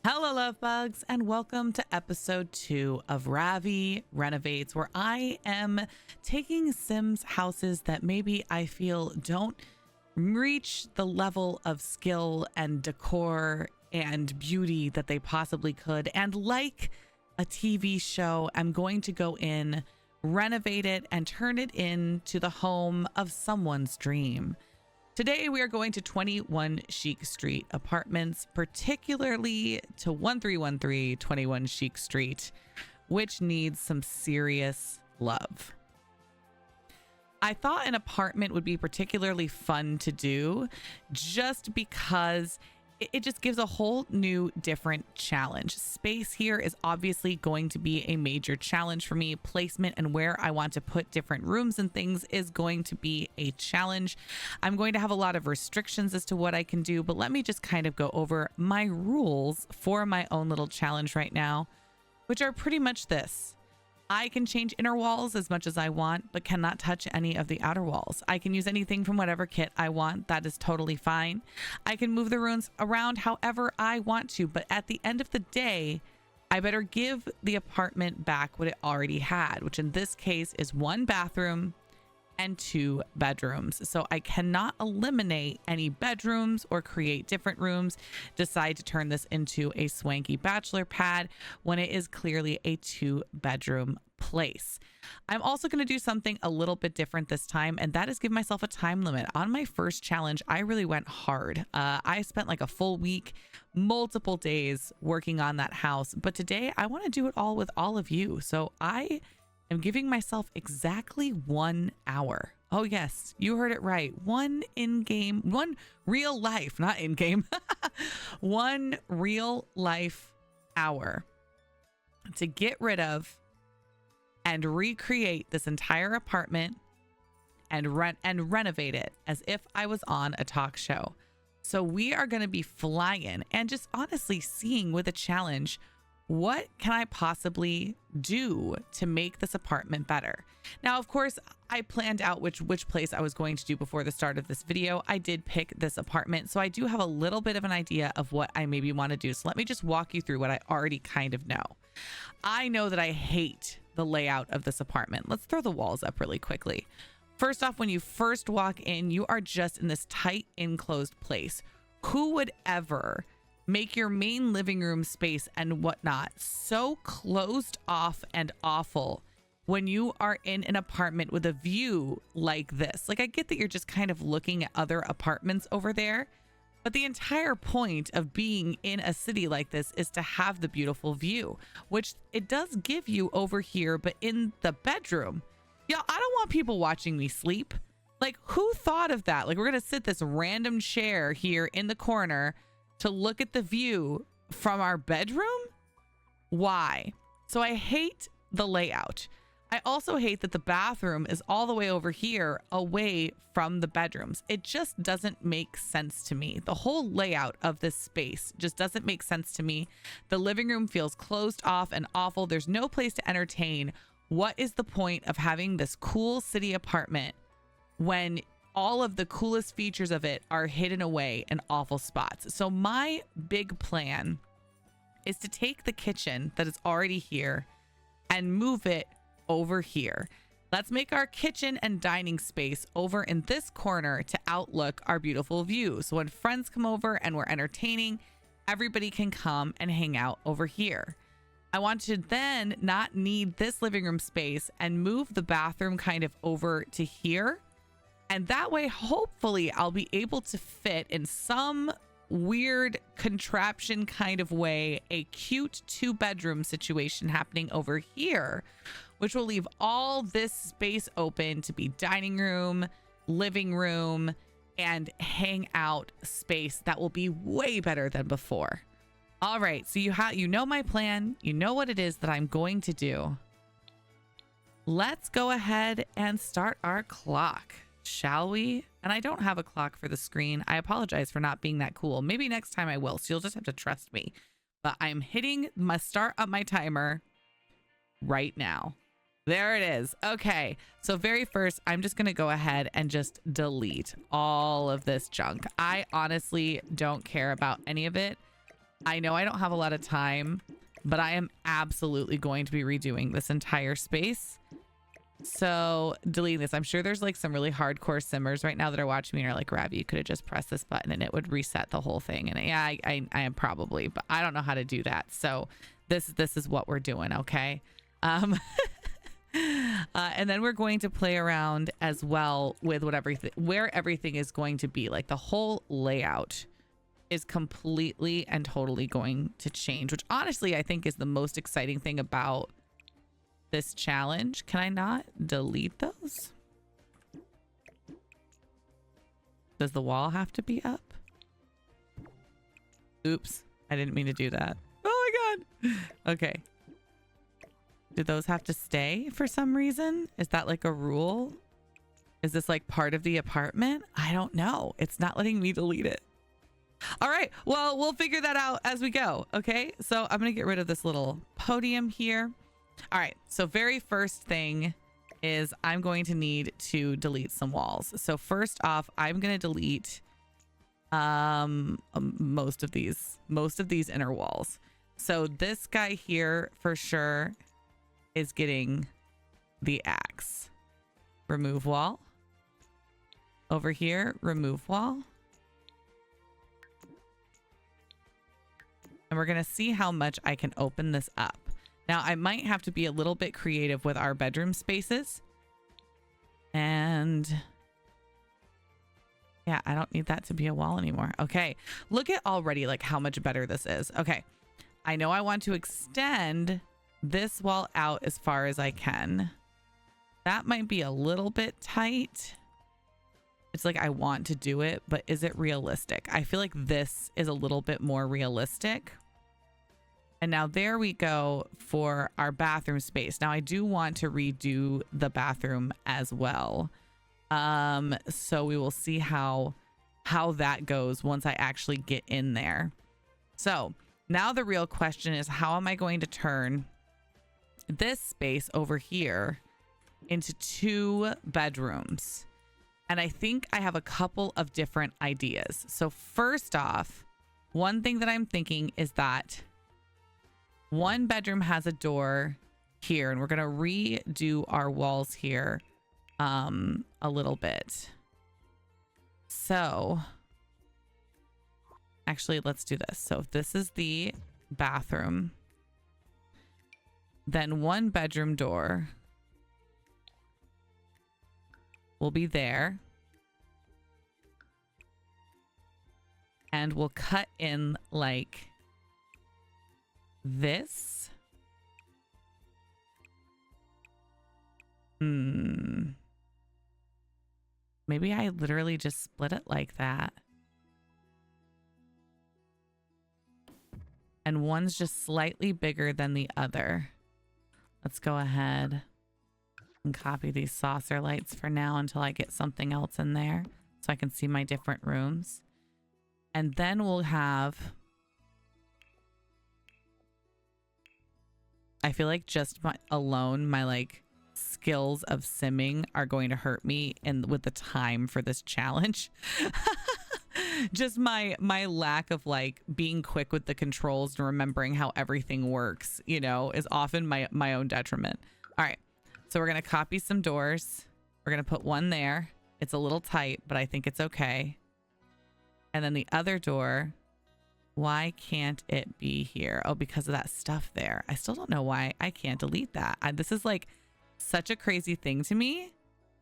Hello, love bugs, and welcome to episode 2 of Ravi Renovates, where I am taking Sims houses that maybe I feel don't reach the level of skill and decor and beauty that they possibly could. And like a TV show, I'm going to go in, renovate it, and turn it into the home of someone's dream. Today, we are going to 21 Chic Street Apartments, particularly to 1313 21 Chic Street, which needs some serious love. I thought an apartment would be particularly fun to do just because it just gives a whole new different challenge. Space here is obviously going to be a major challenge for me. Placement and where I want to put different rooms and things is going to be a challenge. I'm going to have a lot of restrictions as to what I can do, but let me just kind of go over my rules for my own little challenge right now, which are pretty much this. I can change inner walls as much as I want, but cannot touch any of the outer walls. I can use anything from whatever kit I want. That is totally fine. I can move the rooms around however I want to, but at the end of the day, I better give the apartment back what it already had, which in this case is 1 bathroom and 2 bedrooms. So I cannot eliminate any bedrooms or create different rooms, decide to turn this into a swanky bachelor pad when it is clearly a 2-bedroom place. I'm also going to do something a little bit different this time, and that is give myself a time limit. On my first challenge, I really went hard. I spent like a full week, multiple days working on that house, but today I want to do it all with all of you. So I am giving myself exactly 1 hour. Oh yes, you heard it right. 1 in-game, 1 real life, not in-game, 1 real life hour to get rid of and recreate this entire apartment and renovate it as if I was on a talk show. So we are going to be flying and just honestly seeing with a challenge, what can I possibly do to make this apartment better? Now, of course, I planned out which place I was going to do before the start of this video. I did pick this apartment, so I do have a little bit of an idea of what I maybe want to do. So let me just walk you through what I already kind of know. I know that I hate the layout of this apartment. Let's throw the walls up really quickly. First off, when you first walk in, you are just in this tight enclosed place. Who would ever make your main living room space and whatnot so closed off and awful when you are in an apartment with a view like this? Like, I get that you're just kind of looking at other apartments over there, but the entire point of being in a city like this is to have the beautiful view, which it does give you over here, but in the bedroom. Yeah, I don't want people watching me sleep. Like, who thought of that? Like, we're gonna sit this random chair here in the corner to look at the view from our bedroom? Why? So I hate the layout. I also hate that the bathroom is all the way over here away from the bedrooms. It just doesn't make sense to me. The whole layout of this space just doesn't make sense to me. The living room feels closed off and awful. There's no place to entertain. What is the point of having this cool city apartment when all of the coolest features of it are hidden away in awful spots? So my big plan is to take the kitchen that is already here and move it over here. Let's make our kitchen and dining space over in this corner to outlook our beautiful view. So when friends come over and we're entertaining, everybody can come and hang out over here. I want to then not need this living room space and move the bathroom kind of over to here. And that way, hopefully, I'll be able to fit in some weird contraption kind of way a cute 2-bedroom situation happening over here, which will leave all this space open to be dining room, living room, and hangout space that will be way better than before. All right, so you know my plan. You know what it is that I'm going to do. Let's go ahead and start our clock, shall we? And I don't have a clock for the screen. I apologize for not being that cool. Maybe next time I will, so you'll just have to trust me. But I'm hitting my start up my timer right now. There it is. Okay, so very first, I'm just going to go ahead and just delete all of this junk. I honestly don't care about any of it. I know I don't have a lot of time, but I am absolutely going to be redoing this entire space. So deleting this. I'm sure there's like some really hardcore simmers right now that are watching me and are like, Ravi, you could have just pressed this button and it would reset the whole thing. And yeah, I am probably, but I don't know how to do that. So this is what we're doing. Okay. And then we're going to play around as well with where everything is going to be. Like the whole layout is completely and totally going to change, which honestly I think is the most exciting thing about this challenge. Can I not delete those? Does the wall have to be up? Oops, I didn't mean to do that. Oh my god. Okay. Do those have to stay for some reason? Is that like a rule? Is this like part of the apartment? I don't know. It's not letting me delete it. All right. Well, we'll figure that out as we go. Okay. So I'm going to get rid of this little podium here. All right. So very first thing is I'm going to need to delete some walls. So first off, I'm going to delete most of these inner walls. So this guy here for sure is getting the axe. Remove wall. Over here, remove wall. And we're going to see how much I can open this up. Now, I might have to be a little bit creative with our bedroom spaces. And yeah, I don't need that to be a wall anymore. Okay. Look at already like how much better this is. Okay. I know I want to extend this wall out as far as I can. That might be a little bit tight. It's like I want to do it, but is it realistic? I feel like this is a little bit more realistic. And now there we go for our bathroom space. Now I do want to redo the bathroom as well. So we will see how that goes once I actually get in there. So now the real question is, how am I going to turn this space over here into 2 bedrooms? And I think I have a couple of different ideas. So first off, one thing that I'm thinking is that one bedroom has a door here, and we're going to redo our walls here a little bit. So actually, let's do this. So if this is the bathroom, then one bedroom door will be there. And we'll cut in like this. Maybe I literally just split it like that. And one's just slightly bigger than the other. Let's go ahead and copy these saucer lights for now until I get something else in there so I can see my different rooms. And then we'll have, I feel like just my like skills of simming are going to hurt me with the time for this challenge. Just my lack of like being quick with the controls and remembering how everything works, you know, is often my own detriment. All right. So we're going to copy some doors. We're going to put one there. It's a little tight, but I think it's okay. And then the other door, why can't it be here? Oh, because of that stuff there. I still don't know why I can't delete that. This is like such a crazy thing to me.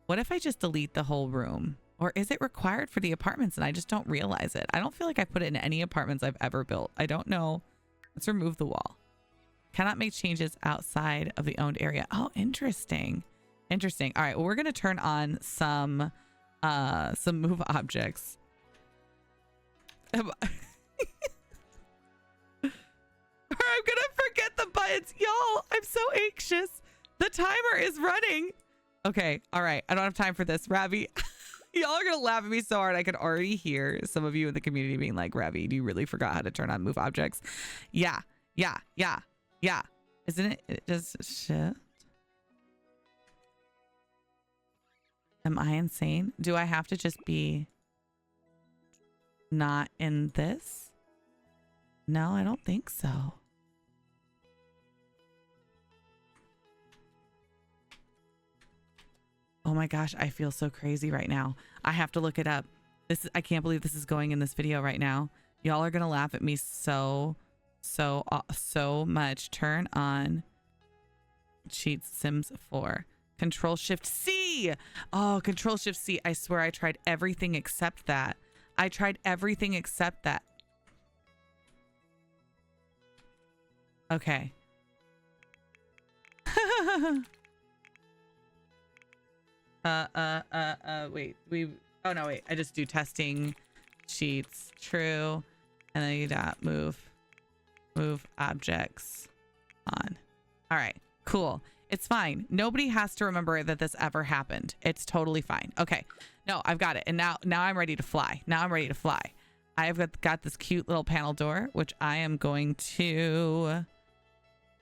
What if I just delete the whole room? Or is it required for the apartments and I just don't realize it? I don't feel like I put it in any apartments I've ever built. I don't know. Let's remove the wall. Cannot make changes outside of the owned area. Oh, interesting. Interesting. All right. Well, we're going to turn on some move objects. I'm gonna forget the buttons. Y'all, I'm so anxious. The timer is running. Okay. All right. I don't have time for this. Ravi, y'all are gonna laugh at me so hard. I can already hear some of you in the community being like, Ravi, you really forgot how to turn on move objects. Yeah. Isn't it just shift? Am I insane? Do I have to just be not in this? No, I don't think so. Oh my gosh, I feel so crazy right now. I have to look it up. I can't believe this is going in this video right now. Y'all are gonna laugh at me so much. Turn on cheats Sims 4. Control Shift C. Oh, Control Shift C. I swear I tried everything except that. I tried everything except that. Okay. Wait. Oh no, wait. I just do testing sheets. True. And then you dot move objects on. All right, cool. It's fine. Nobody has to remember that this ever happened. It's totally fine. Okay. No, I've got it. And now I'm ready to fly. Now I'm ready to fly. I've got this cute little panel door, which I am going to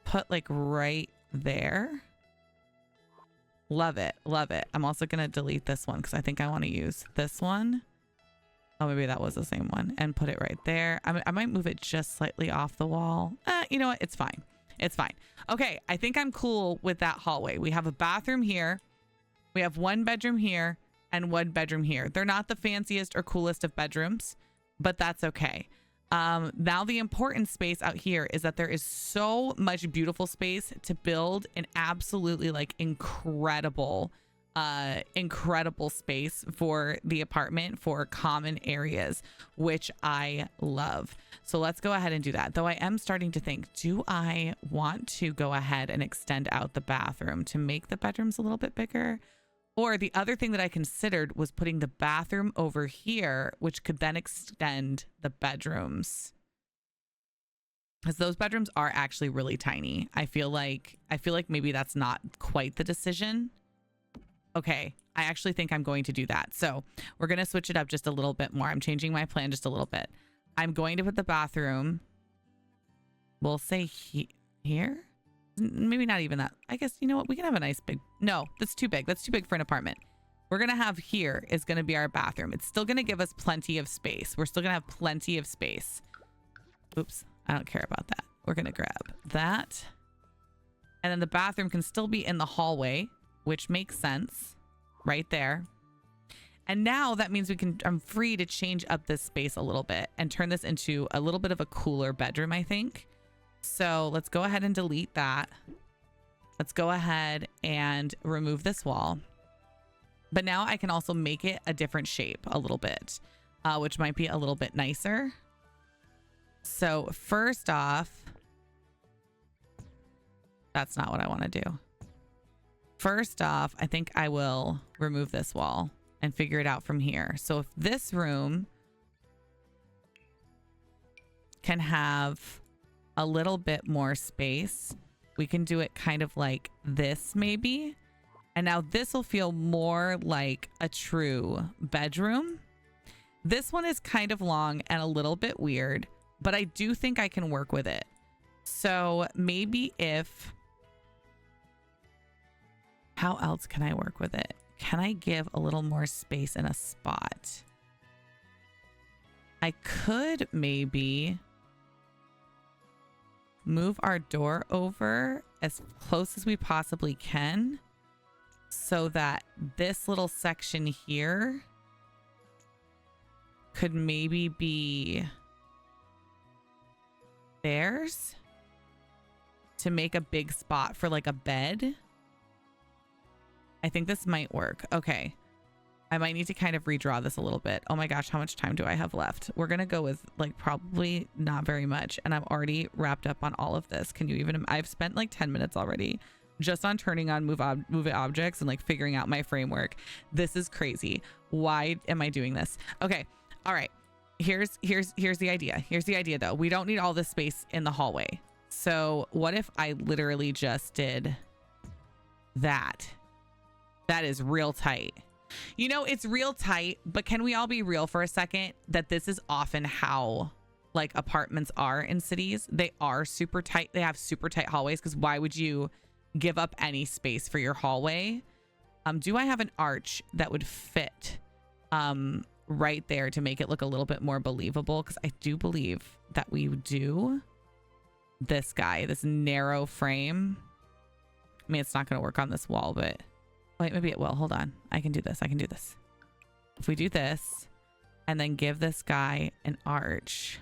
put like right there. Love it. Love it. I'm also going to delete this one because I think I want to use this one. Oh, maybe that was the same one, and put it right there. I might move it just slightly off the wall. You know what? It's fine. It's fine. Okay. I think I'm cool with that hallway. We have a bathroom here. We have one bedroom here and one bedroom here. They're not the fanciest or coolest of bedrooms, but that's okay. Now the important space out here is that there is so much beautiful space to build an absolutely like incredible space for the apartment for common areas, which I love. So let's go ahead and do that. Though I am starting to think, do I want to go ahead and extend out the bathroom to make the bedrooms a little bit bigger? Or the other thing that I considered was putting the bathroom over here, which could then extend the bedrooms. Because those bedrooms are actually really tiny. I feel like maybe that's not quite the decision. Okay, I actually think I'm going to do that. So we're going to switch it up just a little bit more. I'm changing my plan just a little bit. I'm going to put the bathroom, we'll say here. Maybe not even that. I guess, you know what? We can have a nice big... No, that's too big. That's too big for an apartment. We're going to have here is going to be our bathroom. It's still going to give us plenty of space. We're still going to have plenty of space. Oops. I don't care about that. We're going to grab that. And then the bathroom can still be in the hallway, which makes sense right there. And now that means I'm free to change up this space a little bit and turn this into a little bit of a cooler bedroom, I think. So let's go ahead and delete that. Let's go ahead and remove this wall. But now I can also make it a different shape a little bit, which might be a little bit nicer. So first off, that's not what I want to do. First off, I think I will remove this wall and figure it out from here. So if this room can have a little bit more space, we can do it kind of like this maybe. And now this will feel more like a true bedroom. This one is kind of long and a little bit weird, but I do think I can work with it. So maybe how else can I work with it? Can I give a little more space in a spot? I could maybe move our door over as close as we possibly can so that this little section here could maybe be theirs to make a big spot for like a bed. I think this might work. Okay. I might need to kind of redraw this a little bit. Oh my gosh, how much time do I have left? We're going to go with like probably not very much. And I've already wrapped up on all of this. Can you even, I've spent like 10 minutes already just on turning on move objects and like figuring out my framework. This is crazy. Why am I doing this? Okay. All right. Here's the idea. Here's the idea though. We don't need all this space in the hallway. So what if I literally just did that? That is real tight. You know, it's real tight, but can we all be real for a second that this is often how like apartments are in cities? They are super tight. They have super tight hallways because why would you give up any space for your hallway? Do I have an arch that would fit right there to make it look a little bit more believable, because I do believe that we do this guy, this narrow frame. I mean, it's not going to work on this wall, but wait, maybe it will. Hold on. I can do this. I can do this. If we do this and then give this guy an arch,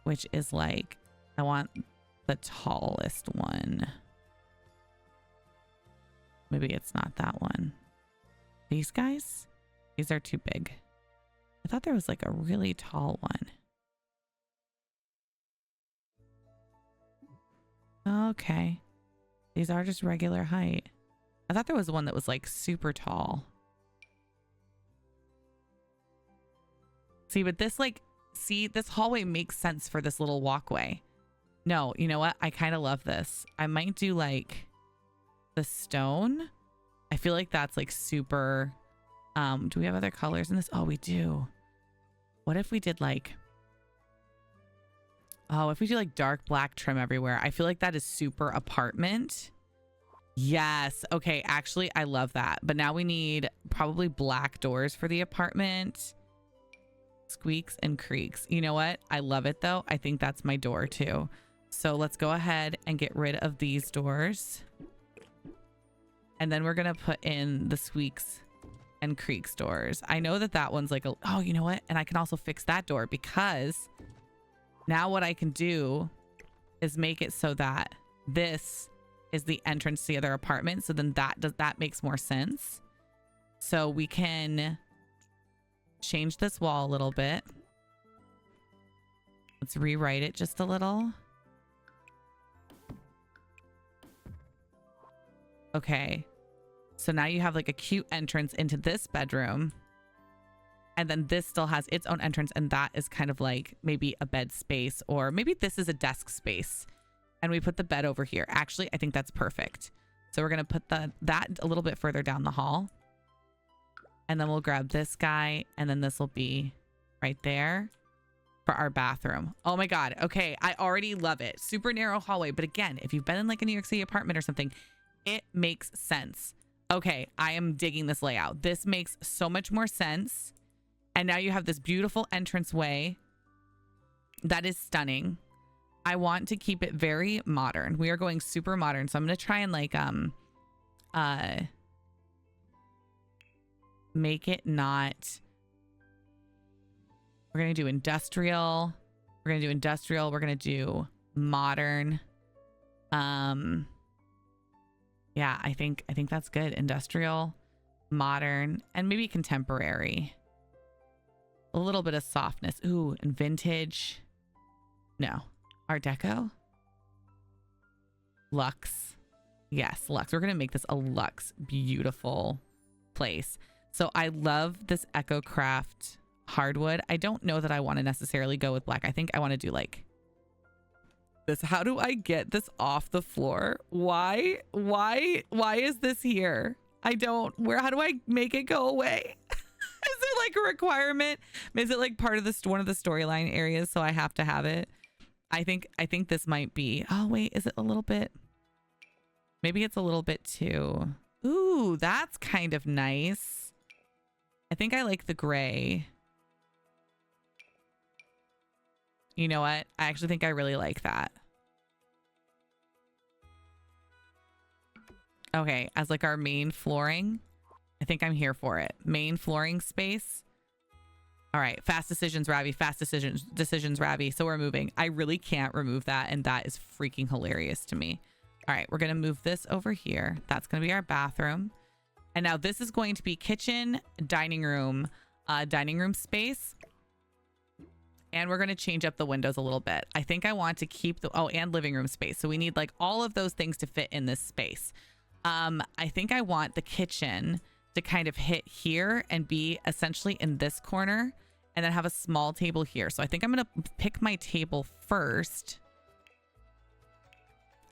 which is like, I want the tallest one. Maybe it's not that one. These guys? These are too big. I thought there was like a really tall one. Okay. These are just regular height. I thought there was one that was like super tall. See, but this like, see, this hallway makes sense for this little walkway. No, you know what? I kind of love this. I might do like the stone. I feel like that's like super... do we have other colors in this? Oh, we do. What if we did like... Oh, if we do like dark black trim everywhere? I feel like that is super apartment. Yes. Okay, actually, I love that. But now we need probably black doors for the apartment. Squeaks and creaks. You know what? I love it though. I think that's my door too. So let's go ahead and get rid of these doors. And then we're going to put in the squeaks and creaks doors. I know that that one's like, a, oh, you know what? And I can also fix that door, because now what I can do is make it so that this is the entrance to the other apartment. So then that makes more sense. So we can change this wall a little bit. Let's rewrite it just a little. Okay. So now you have like a cute entrance into this bedroom. And then this still has its own entrance. And that is kind of like maybe a bed space, or maybe this is a desk space. And we put the bed over here. Actually, I think that's perfect. So we're going to put that a little bit further down the hall. And then we'll grab this guy. And then this will be right there for our bathroom. Oh my God. Okay. I already love it. Super narrow hallway. But again, if you've been in like a New York City apartment or something, it makes sense. Okay, I am digging this layout. This makes so much more sense. And now you have this beautiful entranceway that is stunning. I want to keep it very modern. We are going super modern. So I'm going to try and like make it not... We're going to do industrial. We're going to do industrial. We're going to do modern. Yeah, I think that's good. Industrial, modern, and maybe contemporary. A little bit of softness. Ooh, and vintage. No. Art Deco. Luxe. Yes, luxe. We're going to make this a luxe, beautiful place. So I love this EcoCraft hardwood. I don't know that I want to necessarily go with black. I think I want to do like this. How do I get this off the floor? Why is this here? I don't, how do I make it go away? Is it like a requirement? Is it like part of this, one of the storyline areas? So I have to have it. I think this might be, oh wait, is it a little bit? Maybe it's a little bit too. Ooh, that's kind of nice. I think I like the gray. You know what? I actually think I really like that. Okay, as like our main flooring, I think I'm here for it. Main flooring space. All right, fast decisions, Ravi. Fast decisions, Ravi. So we're moving. I really can't remove that, and that is freaking hilarious to me. All right, we're gonna move this over here. That's gonna be our bathroom. And now this is going to be kitchen, dining room space. And we're going to change up the windows a little bit. I think I want to keep the, oh, and living room space. So we need like all of those things to fit in this space. I think I want the kitchen to kind of hit here and be essentially in this corner, and then have a small table here. So I think I'm going to pick my table first.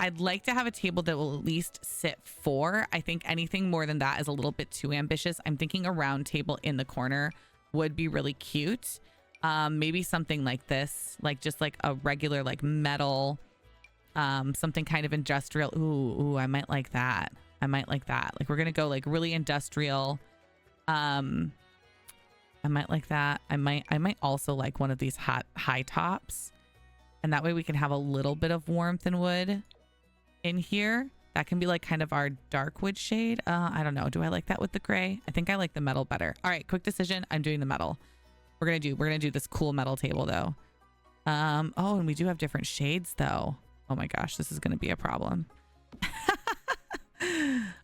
I'd like to have a table that will at least sit 4. I think anything more than that is a little bit too ambitious. I'm thinking a round table in the corner would be really cute. Maybe something like this, like just like a regular like metal, something kind of industrial. Ooh, I might like that. I might like that. Like we're gonna go like really industrial. I might like that. I might also like one of these high tops. And that way we can have a little bit of warmth and wood in here. That can be like kind of our dark wood shade. I don't know. Do I like that with the gray? I think I like the metal better. All right, quick decision. I'm doing the metal. We're gonna do this cool metal table though. Oh, and we do have different shades though. Oh my gosh, this is gonna be a problem.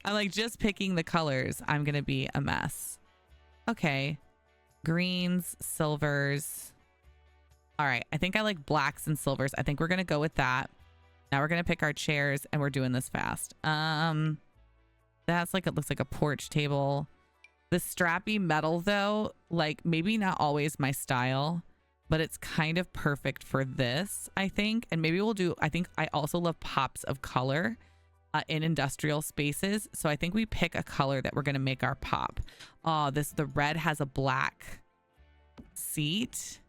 I'm like just picking the colors. I'm gonna be a mess. Okay. Greens, silvers. All right, I think I like blacks and silvers. I think we're gonna go with that. Now we're gonna pick our chairs and we're doing this fast. That's like, it looks like a porch table. The strappy metal though, like maybe not always my style, but it's kind of perfect for this, I think. And maybe we'll do, I think I also love pops of color in industrial spaces. So I think we pick a color that we're gonna make our pop. Oh, the red has a black seat.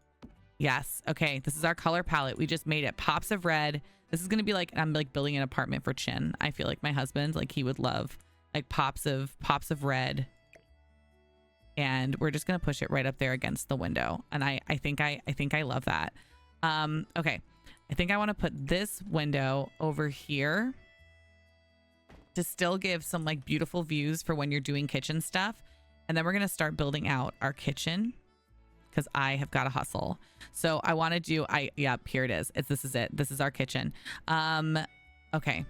Yes. Okay. This is our color palette. We just made it. Pops of red. This is going to be like, I'm like building an apartment for Chin. I feel like my husband, like he would love like pops of red. And we're just going to push it right up there against the window. And I think I love that. Okay. I think I want to put this window over here to still give some like beautiful views for when you're doing kitchen stuff. And then we're going to start building out our kitchen, because I have got to hustle. So I want to do, yep, here it is. This is it. This is our kitchen. Okay.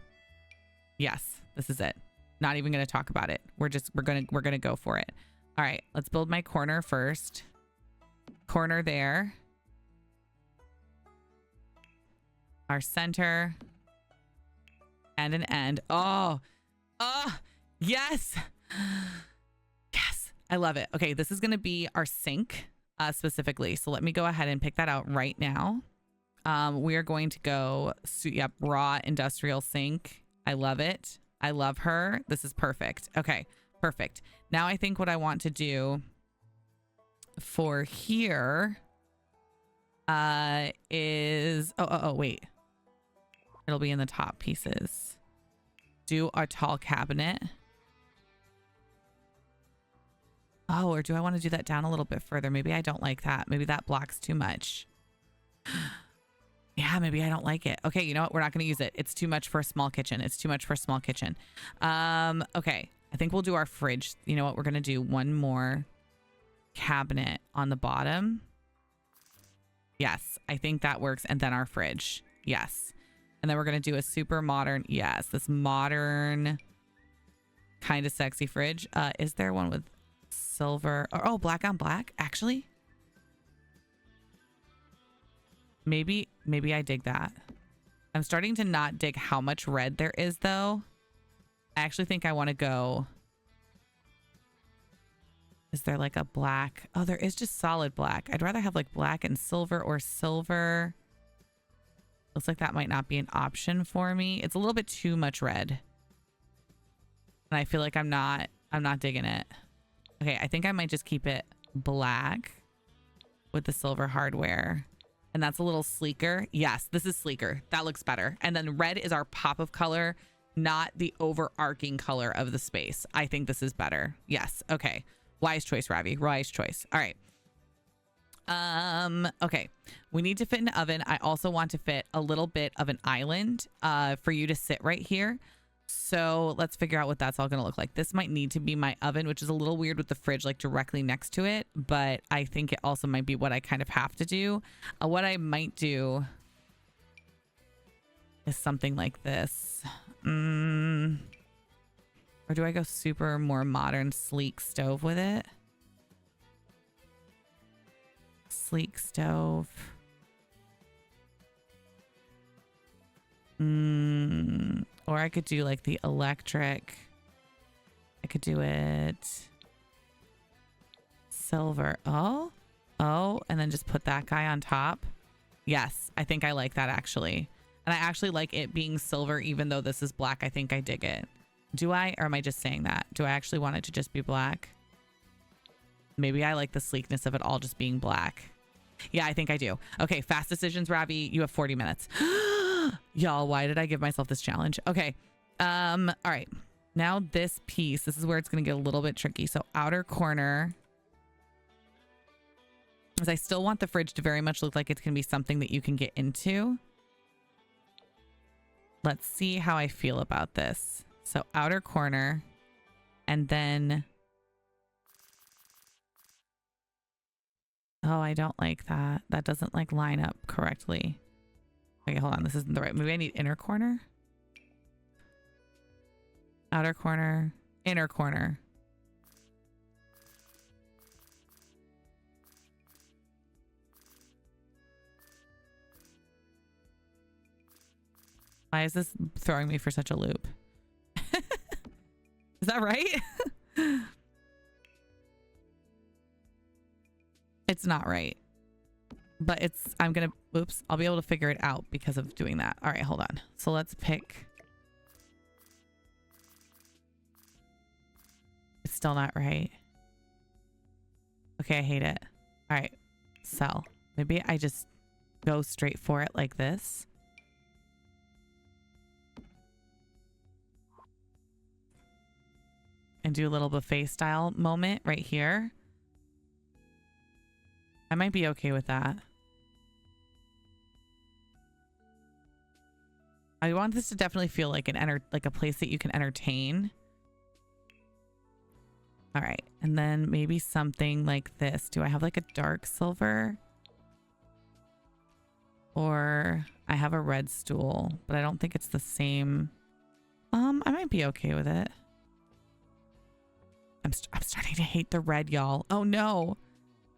Yes, this is it. Not even going to talk about it. We're going to go for it. All right, let's build my corner first. Corner there. Our center. And an end. Oh, yes. Yes, I love it. Okay, this is going to be our sink. Specifically. So let me go ahead and pick that out right now. We are going to go, yep, raw industrial sink. I love it. I love her. This is perfect. Okay, perfect. Now I think what I want to do for here is, wait. It'll be in the top pieces. Do our tall cabinet. Oh, or do I want to do that down a little bit further? Maybe I don't like that. Maybe that blocks too much. Yeah, maybe I don't like it. Okay, you know what? We're not going to use it. It's too much for a small kitchen. It's too much for a small kitchen. Okay, I think we'll do our fridge. You know what? We're going to do one more cabinet on the bottom. Yes, I think that works. And then our fridge. Yes. And then we're going to do a super modern, yes, this modern kind of sexy fridge. Is there one with silver or, oh, black on black? Actually, maybe I dig that. I'm starting to not dig how much red there is though. I actually think I want to go. Is there like a black? Oh, there is just solid black. I'd rather have like black and silver or silver. Looks like that might not be an option for me. It's a little bit too much red. And I feel like I'm not digging it. Okay, I think I might just keep it black with the silver hardware. And that's a little sleeker. Yes, this is sleeker. That looks better. And then red is our pop of color, not the overarching color of the space. I think this is better. Yes. Okay. Wise choice, Ravi. Wise choice. All right. Okay. We need to fit an oven. I also want to fit a little bit of an island for you to sit right here. So let's figure out what that's all going to look like. This might need to be my oven, which is a little weird with the fridge like directly next to it, but I think it also might be what I kind of have to do. What I might do is something like this. Or do I go super more modern, sleek stove with it? Sleek stove. Or I could do like the electric. I could do it silver. Oh, and then just put that guy on top. Yes, I think I like that actually. And I actually like it being silver, even though this is black. I think I dig it. Do I, or am I just saying that? Do I actually want it to just be black? Maybe I like the sleekness of it all just being black. Yeah, I think I do. Okay, fast decisions, Ravi. You have 40 minutes. Y'all, why did I give myself this challenge? Okay. All right. Now this piece, this is where it's going to get a little bit tricky. So outer corner. Because I still want the fridge to very much look like it's going to be something that you can get into. Let's see how I feel about this. So outer corner, and then... Oh, I don't like that. That doesn't like line up correctly. Okay, hold on. This isn't the right. Maybe I need inner corner. Outer corner, inner corner. Why is this throwing me for such a loop? Is that right? It's not right. But it's, I'm gonna, oops, I'll be able to figure it out because of doing that. All right, hold on. So let's pick. It's still not right. Okay, I hate it. All right, so maybe I just go straight for it like this. And do a little buffet style moment right here. I might be okay with that. I want this to definitely feel like like a place that you can entertain. All right, and then maybe something like this. Do I have like a dark silver? Or I have a red stool, but I don't think it's the same. I might be okay with it. I'm starting to hate the red, y'all. Oh no.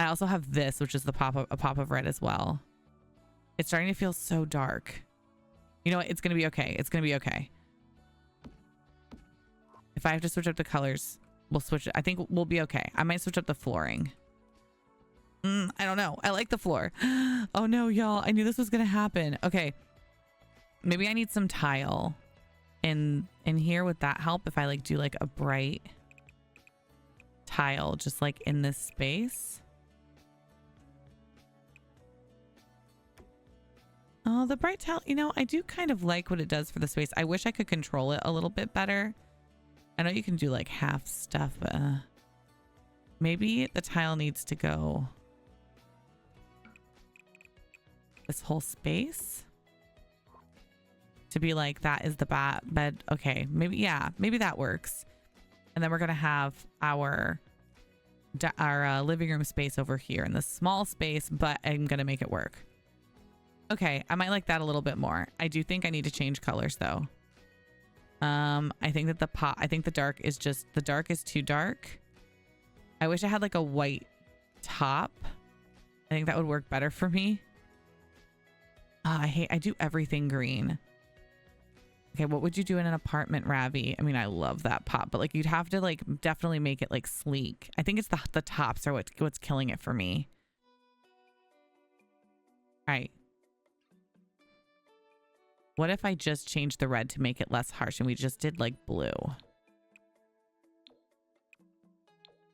I also have this, which is a pop of red as well. It's starting to feel so dark. You know what? It's going to be okay. It's going to be okay. If I have to switch up the colors, we'll switch it. I think we'll be okay. I might switch up the flooring. I don't know. I like the floor. Oh no, y'all. I knew this was going to happen. Okay. Maybe I need some tile in here. Would that help if I like do like a bright tile just like in this space? Oh, the bright tile, you know, I do kind of like what it does for the space. I wish I could control it a little bit better. I know you can do like half stuff, but maybe the tile needs to go this whole space to be like, that is the bed. Okay, maybe, yeah, maybe that works. And then we're going to have our living room space over here in this small space, but I'm going to make it work. Okay, I might like that a little bit more. I do think I need to change colors though. I think that the dark is too dark. I wish I had like a white top. I think that would work better for me. I do everything green. Okay, what would you do in an apartment, Ravi? I mean, I love that pop, but like you'd have to like definitely make it like sleek. I think it's the tops are what's killing it for me. All right. What if I just changed the red to make it less harsh and we just did like blue?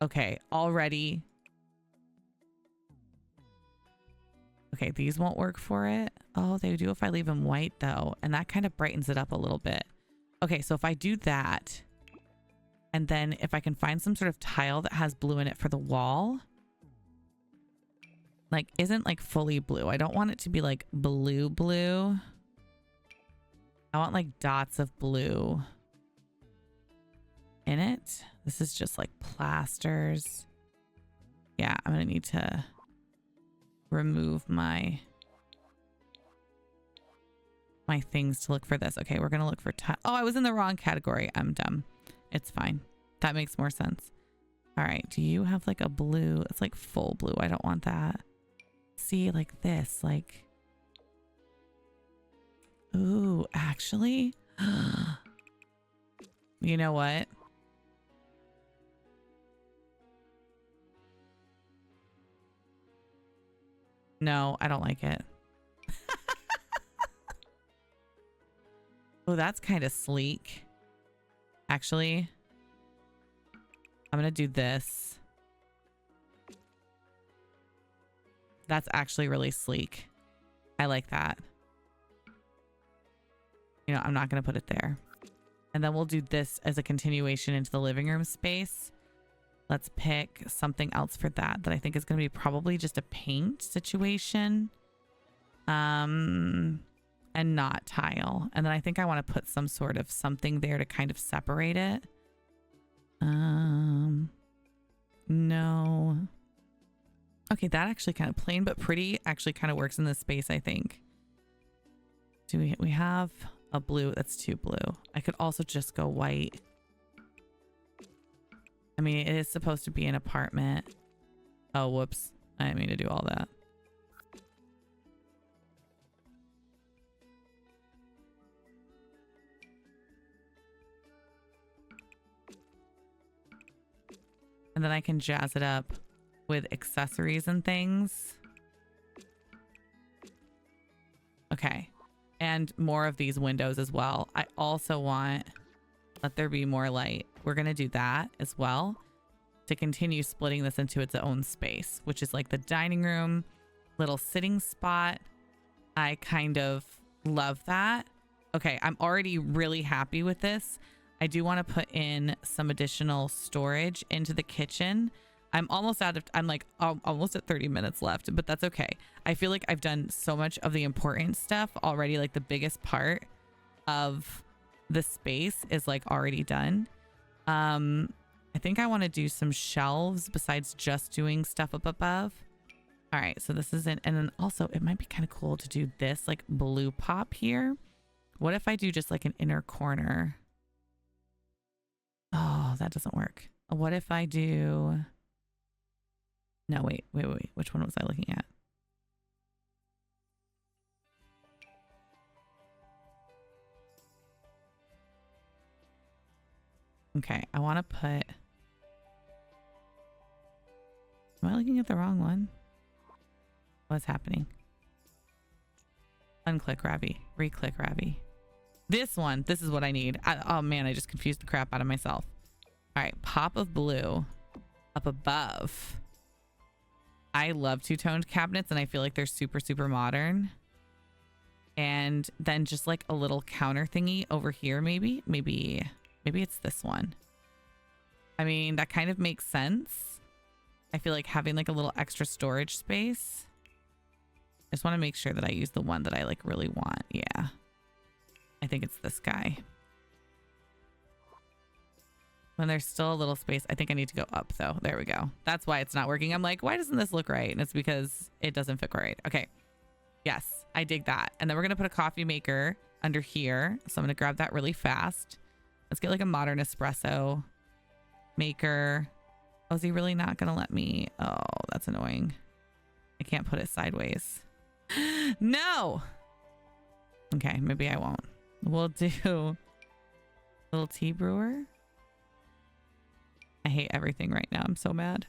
Okay, already. Okay, these won't work for it. Oh, they do if I leave them white though. And that kind of brightens it up a little bit. Okay, so if I do that, and then if I can find some sort of tile that has blue in it for the wall, like isn't like fully blue. I don't want it to be like blue. I want like dots of blue in it. This is just like plasters. Yeah, I'm gonna need to remove my things to look for this. Okay, we're gonna look for oh, I was in the wrong category. I'm dumb. It's fine. That makes more sense. All right, do you have like a blue? It's like full blue. I don't want that. See, like this, like, ooh, actually, you know what? No, I don't like it. Oh, that's kind of sleek. Actually, I'm going to do this. That's actually really sleek. I like that. You know, I'm not going to put it there. And then we'll do this as a continuation into the living room space. Let's pick something else for that I think is going to be probably just a paint situation. And not tile. And then I think I want to put some sort of something there to kind of separate it. No. Okay, that actually kind of plain but pretty actually kind of works in this space, I think. Do we have a blue? That's too blue. I could also just go white. I mean, it is supposed to be an apartment. Oh, whoops. I didn't mean to do all that. And then I can jazz it up with accessories and things. Okay. And more of these windows as well. I also want, let there be more light. We're going to do that as well to continue splitting this into its own space, which is like the dining room, little sitting spot. I kind of love that. Okay. I'm already really happy with this. I do want to put in some additional storage into the kitchen. I'm almost out of, I'm like almost at 30 minutes left, but that's okay. I feel like I've done so much of the important stuff already. Like the biggest part of the space is like already done. I think I want to do some shelves besides just doing stuff up above. All right, so this is it. And then also it might be kind of cool to do this like blue pop here. What if I do just like an inner corner? Oh, that doesn't work. What if I do... No, wait. Which one was I looking at? Okay, I want to put... Am I looking at the wrong one? What's happening? Unclick Ravi. Reclick Ravi. This one. This is what I need. Oh man, I just confused the crap out of myself. All right, pop of blue up above. I love two-toned cabinets and I feel like they're super, super modern. And then just like a little counter thingy over here, maybe it's this one. I mean, that kind of makes sense. I feel like having like a little extra storage space. I just want to make sure that I use the one that I like really want. Yeah. I think it's this guy. When there's still a little space, I think I need to go up though. There we go. That's why it's not working. I'm like, why doesn't this look right? And it's because it doesn't fit right. Okay. Yes, I dig that. And then we're going to put a coffee maker under here. So I'm going to grab that really fast. Let's get like a modern espresso maker. Oh, is he really not going to let me? Oh, that's annoying. I can't put it sideways. No. Okay, maybe I won't. We'll do a little tea brewer. I hate everything right now. I'm so mad.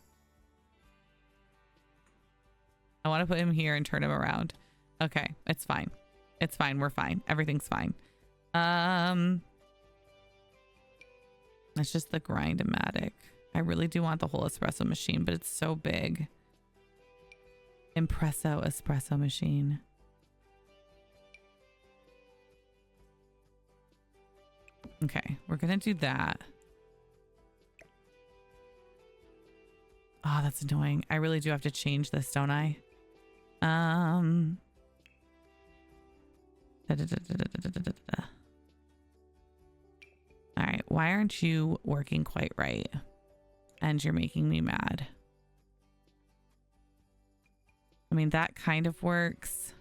I want to put him here and turn him around. Okay, it's fine. It's fine. We're fine. Everything's fine. It's just the grind-o-matic. I really do want the whole espresso machine, but it's so big. Impresso espresso machine. Okay, we're gonna do that. Oh, that's annoying. I really do have to change this, don't I? All right, why aren't you working quite right? And you're making me mad. I mean, that kind of works.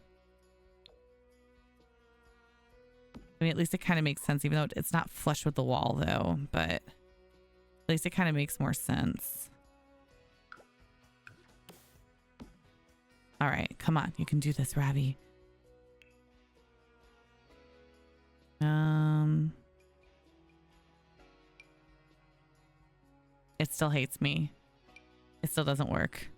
I mean, at least it kind of makes sense, even though it's not flush with the wall, though. But at least it kind of makes more sense. All right, come on. You can do this, Ravi. It still hates me. It still doesn't work.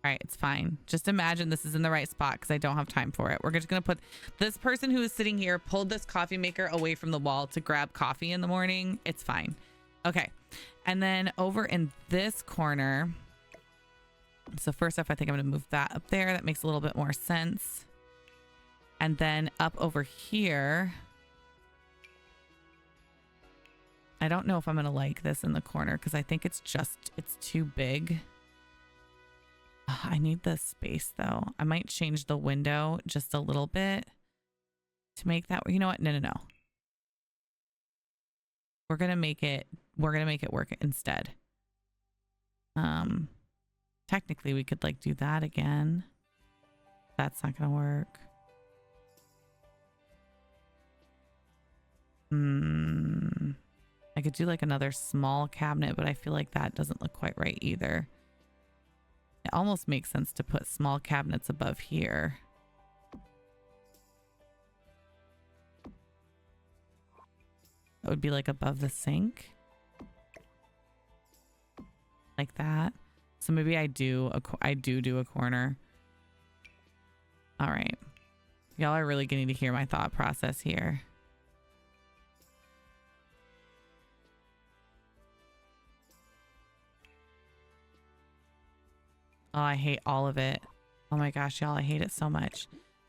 All right, it's fine. Just imagine this is in the right spot because I don't have time for it. We're just going to put this person who is sitting here, pulled this coffee maker away from the wall to grab coffee in the morning. It's fine. Okay. And then over in this corner. So first off, I think I'm going to move that up there. That makes a little bit more sense. And then up over here, I don't know if I'm going to like this in the corner because I think it's too big. I need the space though. I might change the window just a little bit to make that. You know what? No. We're going to make it work instead. Technically we could like do that again. That's not going to work. I could do like another small cabinet, but I feel like that doesn't look quite right either. It almost makes sense to put small cabinets above here. That would be like above the sink. Like that. So maybe I do a corner. All right. Y'all are really getting to hear my thought process here. Oh, I hate all of it. Oh my gosh, y'all, I hate it so much.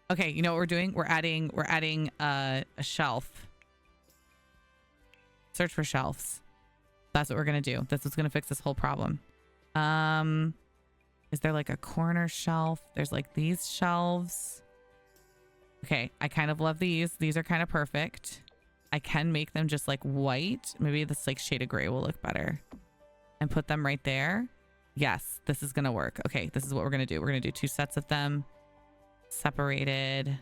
Okay, you know what we're doing? We're adding a shelf. Search for shelves. That's what we're gonna do. That's what's gonna fix this whole problem. Is there like a corner shelf? There's like these shelves. Okay, I kind of love these. These are kind of perfect. I can make them just like white. Maybe this like shade of gray will look better. And put them right there. Yes, this is gonna work. Okay, this is what we're gonna do. We're gonna do 2 sets of them separated.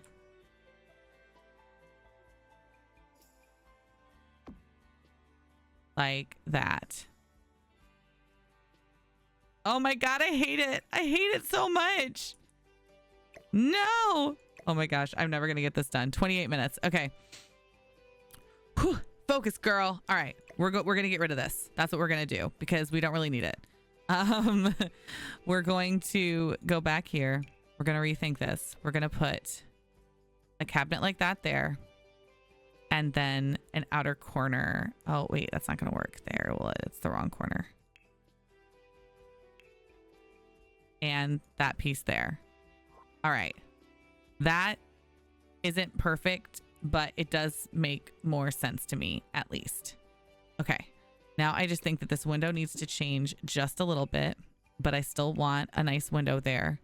Like that. Oh my God, I hate it. I hate it so much. No. Oh my gosh, I'm never gonna get this done. 28 minutes. Okay. Whew. Focus, girl. All right, we're gonna get rid of this. That's what we're gonna do because we don't really need it. We're going to go back here. We're gonna rethink this. We're gonna put a cabinet like that there, and then an outer corner. Oh wait, that's not gonna work there. Well, it's the wrong corner. And that piece there. All right, that isn't perfect, but it does make more sense to me at least. Okay. Now I just think that this window needs to change just a little bit, but I still want a nice window there.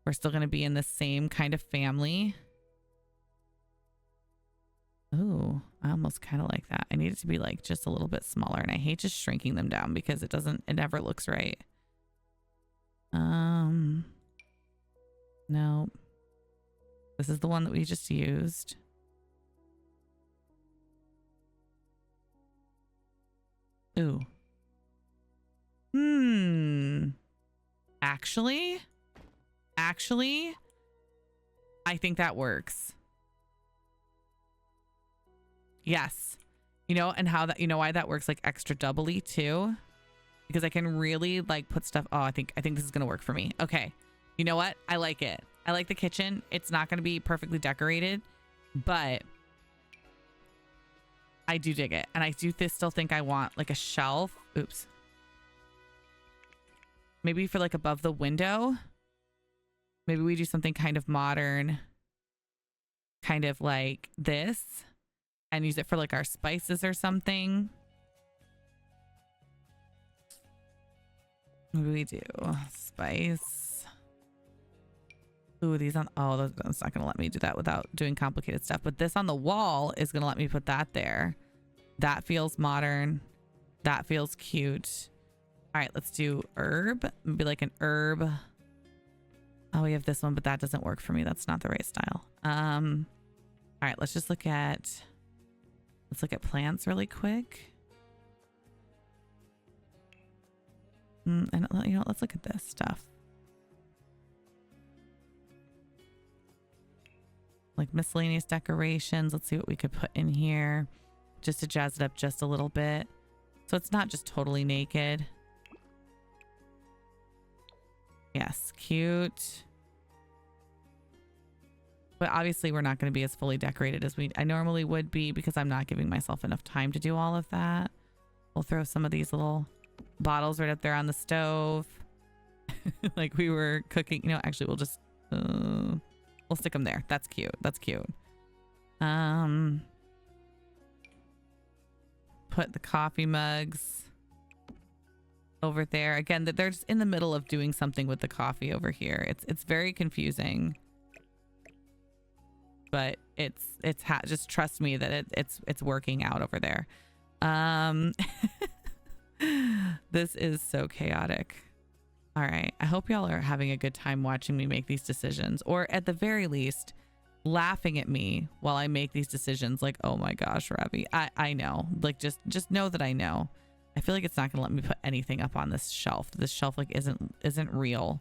We're still going to be in the same kind of family. Oh, I almost kind of like that. I need it to be like just a little bit smaller, and I hate just shrinking them down because it never looks right. No. This is the one that we just used. Ooh. Actually, I think that works. Yes. You know, and how that, you know why that works like extra doubly too? Because I can really like put stuff. Oh, I think this is going to work for me. Okay. You know what? I like it. I like the kitchen. It's not going to be perfectly decorated, but I do dig it. And I do still think I want like a shelf. Oops. Maybe for like above the window. Maybe we do something kind of modern. Kind of like this. And use it for like our spices or something. What do we do? Spice. Ooh, these on. Oh, that's not going to let me do that without doing complicated stuff. But this on the wall is going to let me put that there. That feels modern. That feels cute. All right, let's do herb. Maybe like an herb. Oh, we have this one, but that doesn't work for me. That's not the right style. All right, let's just look at. Let's look at plants really quick. And you know, let's look at this stuff. Like miscellaneous decorations. Let's see what we could put in here just to jazz it up just a little bit. So it's not just totally naked. Yes, cute. But obviously we're not going to be as fully decorated as I normally would be because I'm not giving myself enough time to do all of that. We'll throw some of these little bottles right up there on the stove. Like we were cooking. You know, actually we'll just we'll stick them there. That's cute. That's cute. Put put the coffee mugs over there. Again, that they're just in the middle of doing something with the coffee over here. It's very confusing. But just trust me that it's working out over there. This is so chaotic. All right. I hope y'all are having a good time watching me make these decisions, or at the very least laughing at me while I make these decisions. Like, oh my gosh, Ravi, I know. Like, just know that I know. I feel like it's not gonna let me put anything up on this shelf. This shelf like isn't real,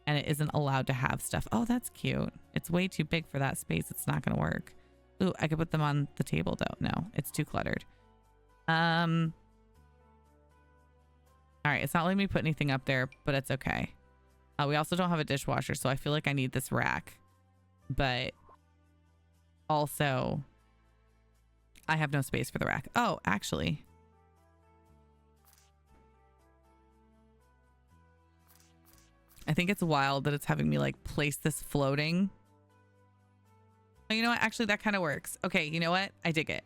and it isn't allowed to have stuff. Oh, that's cute. It's way too big for that space. It's not gonna work. Ooh, I could put them on the table though. No, it's too cluttered. All right, it's not letting me put anything up there, but it's okay. We also don't have a dishwasher, so I feel like I need this rack. But also, I have no space for the rack. Oh, actually. I think it's wild that it's having me like place this floating. Oh, you know what? Actually, that kind of works. Okay, you know what? I dig it.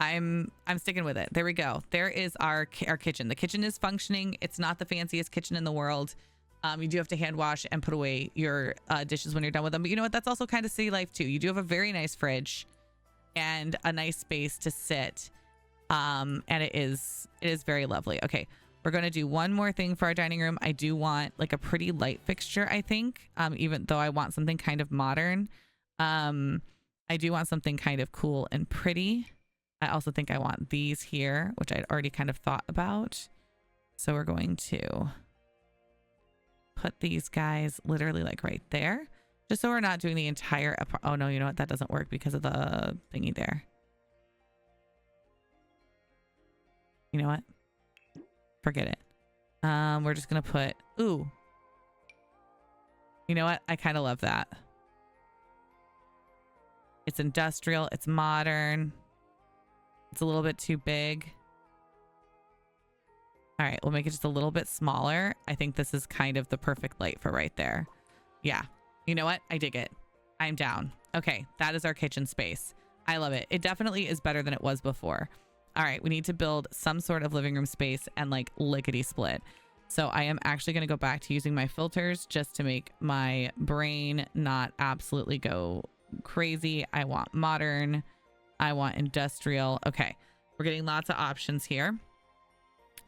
I'm sticking with it. There we go. There is our kitchen. The kitchen is functioning. It's not the fanciest kitchen in the world. You do have to hand wash and put away your dishes when you're done with them. But you know what? That's also kind of city life too. You do have a very nice fridge and a nice space to sit. And it is very lovely. Okay, we're going to do one more thing for our dining room. I do want like a pretty light fixture, I think, even though I want something kind of modern. I do want something kind of cool and pretty. I also think I want these here, which I'd already kind of thought about. So we're going to put these guys literally like right there, just so we're not doing the entire, oh no, you know what? That doesn't work because of the thingy there. You know what? Forget it. We're just going to put, ooh, you know what? I kind of love that. It's industrial. It's modern. It's a little bit too big. All right, we'll make it just a little bit smaller. I think this is kind of the perfect light for right there. Yeah, you know what? I dig it. I'm down. Okay, that is our kitchen space. I love it. It definitely is better than it was before. All right, we need to build some sort of living room space and like lickety split. So I am actually going to go back to using my filters just to make my brain not absolutely go crazy. I want modern. I want industrial. Okay, we're getting lots of options here.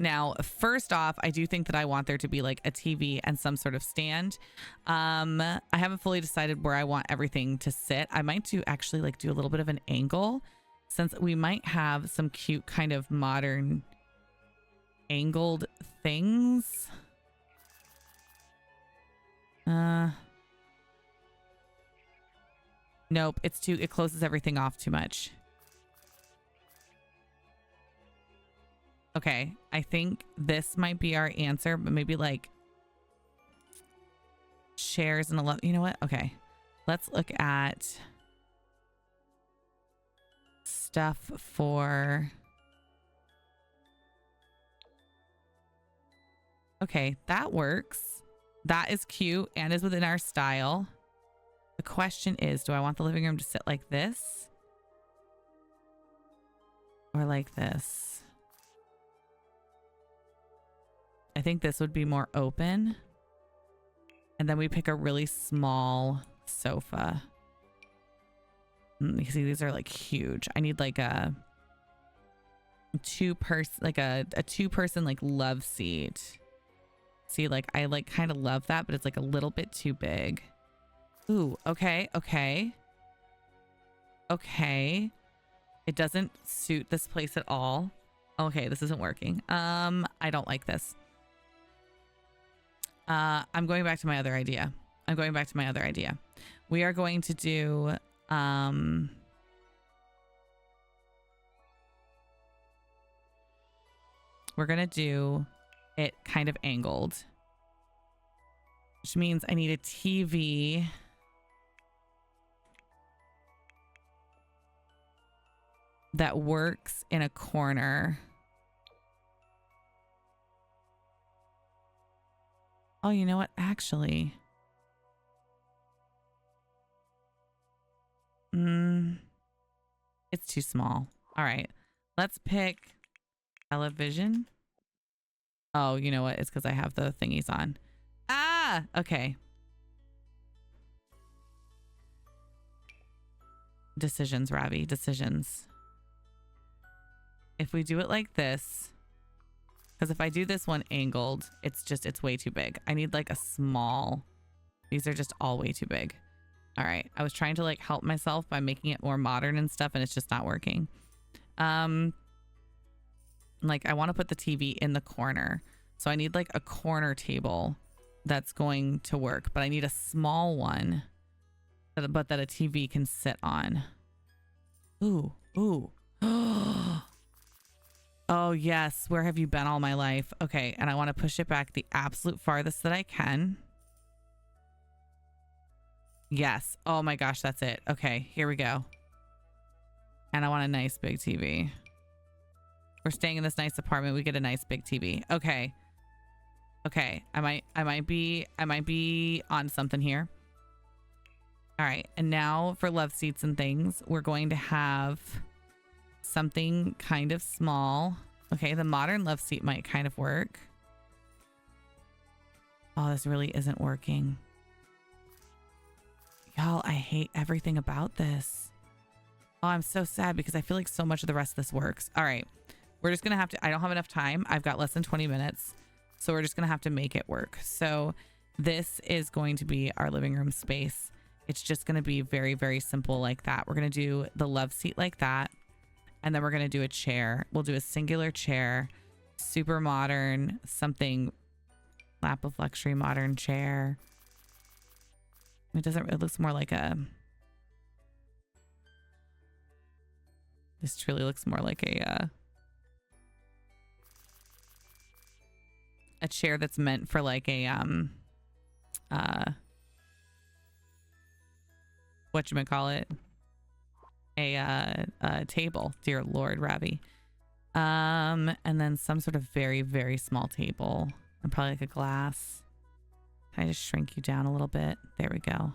Now, first off, I do think that I want there to be like a TV and some sort of stand. I haven't fully decided where I want everything to sit. I might actually like do a little bit of an angle, since we might have some cute kind of modern angled things. Nope, it closes everything off too much. Okay, I think this might be our answer, but maybe like chairs and you know what? Okay, let's look at stuff for, okay, that works. That is cute and is within our style. The question is, do I want the living room to sit like this or like this? I think this would be more open. And then we pick a really small sofa. You see, these are like huge. I need like a two-person like love seat. See, like I like kind of love that, but it's like a little bit too big. Ooh, okay, okay. Okay. It doesn't suit this place at all. Okay, this isn't working. I don't like this. I'm going back to my other idea. We are going to do, we're going to do it kind of angled, which means I need a TV that works in a corner. Oh, you know what? Actually, it's too small. All right, Let's pick television. Oh, you know what? It's because I have the thingies on. Ah, okay. Decisions, Ravi, decisions. If we do it like this, because if I do this one angled, it's way too big. I need like a small, these are just all way too big. All right. I was trying to like help myself by making it more modern and stuff, and it's just not working. Like I want to put the TV in the corner. So I need like a corner table that's going to work, but I need a small one but that a TV can sit on. Ooh, ooh. Oh yes, where have you been all my life? Okay, and I want to push it back the absolute farthest that I can. Yes. Oh my gosh, that's it. Okay, here we go. And I want a nice big TV. We're staying in this nice apartment. We get a nice big TV. Okay. Okay. I might be on something here. All right. And now for love seats and things, we're going to have something kind of small. Okay. The modern love seat might kind of work. Oh, this really isn't working. Y'all, I hate everything about this. Oh, I'm so sad because I feel like so much of the rest of this works. All right. We're just going to have to, I don't have enough time. I've got less than 20 minutes. So we're just going to have to make it work. So this is going to be our living room space. It's just going to be very, very simple like that. We're going to do the love seat like that. And then we're going to do a chair. We'll do a singular chair, super modern, something lap of luxury, modern chair. It looks more like this truly looks more like a chair that's meant for like a whatchamacallit, a table. Dear Lord, Ravi. And then some sort of very, very small table and probably like a glass. Can I just shrink you down a little bit? There we go.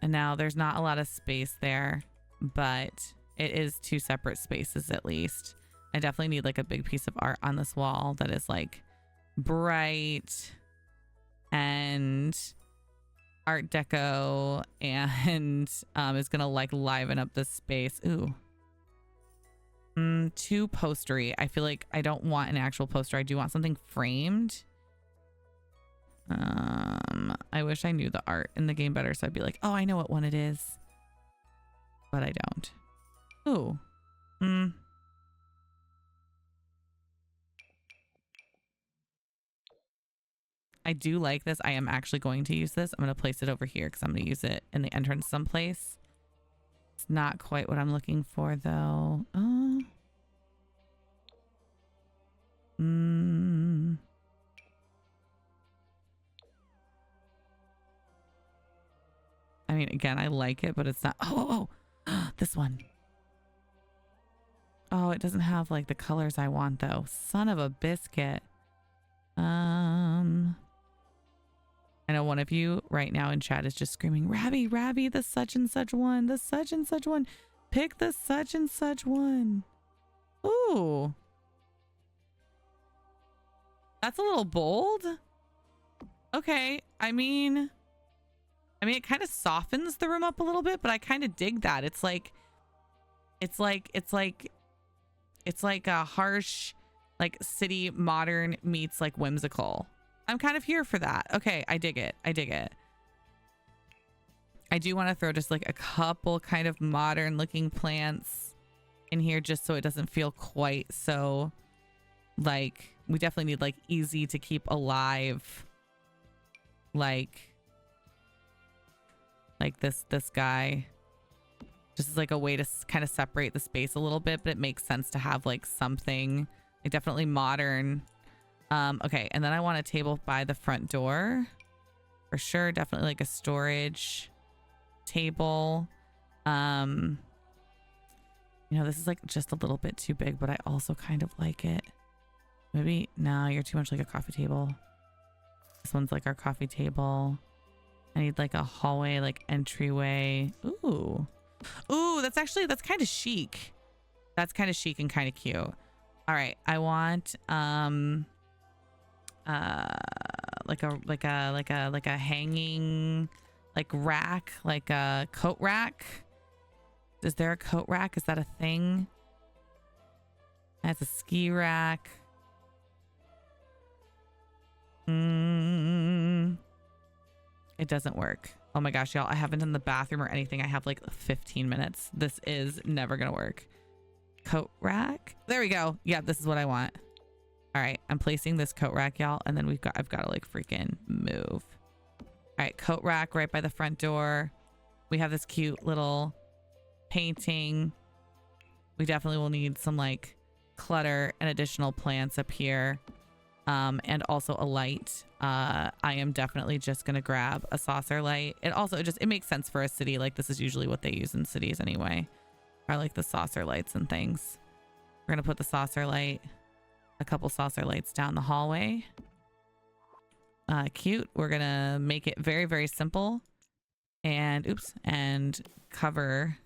And now there's not a lot of space there, but it is two separate spaces at least. I definitely need like a big piece of art on this wall that is like bright and art deco and is gonna like liven up the space. Ooh. Too postery. I feel like I don't want an actual poster. I do want something framed. I wish I knew the art in the game better so I'd be like, oh, I know what one it is. But I don't. Ooh. I do like this. I am actually going to use this. I'm going to place it over here because I'm going to use it in the entrance someplace. It's not quite what I'm looking for, though. I mean, again, I like it, but it's not. Oh, this one. Oh, it doesn't have like the colors I want, though. Son of a biscuit. I know one of you right now in chat is just screaming, Ravi, the such and such one, the such and such one. Pick the such and such one. Ooh. That's a little bold. Okay. I mean, it kind of softens the room up a little bit, but I kind of dig that. It's like a harsh, like city modern meets like whimsical. I'm kind of here for that. Okay, I dig it. I do want to throw just like a couple kind of modern looking plants in here just so it doesn't feel quite so like, we definitely need like easy to keep alive. Like this guy. Just as like a way to kind of separate the space a little bit, but it makes sense to have like something like definitely modern. Okay, and then I want a table by the front door for sure. Definitely like a storage table. You know, this is like just a little bit too big, but I also kind of like it. Maybe no, you're too much like a coffee table. This one's like our coffee table. I need like a hallway, like entryway. Ooh, Ooh, that's kind of chic. That's kind of chic and kind of cute. All right, I want like a hanging like rack, like a coat rack. Is there a coat rack? Is that a thing? That's a ski rack. It doesn't work. Oh my gosh, y'all, I haven't done the bathroom or anything. I have like 15 minutes. This is never gonna work. Coat rack. There we go. Yeah, this is what I want. All right, I'm placing this coat rack, y'all, and then I've got to like freaking move. All right, coat rack right by the front door. We have this cute little painting. We definitely will need some like clutter and additional plants up here. And also a light. I am definitely just gonna grab a saucer light. It makes sense for a city. Like this is usually what they use in cities anyway. Are like the saucer lights and things. We're gonna put the saucer light, a couple saucer lights down the hallway. Cute. We're gonna make it very, very simple. And cover.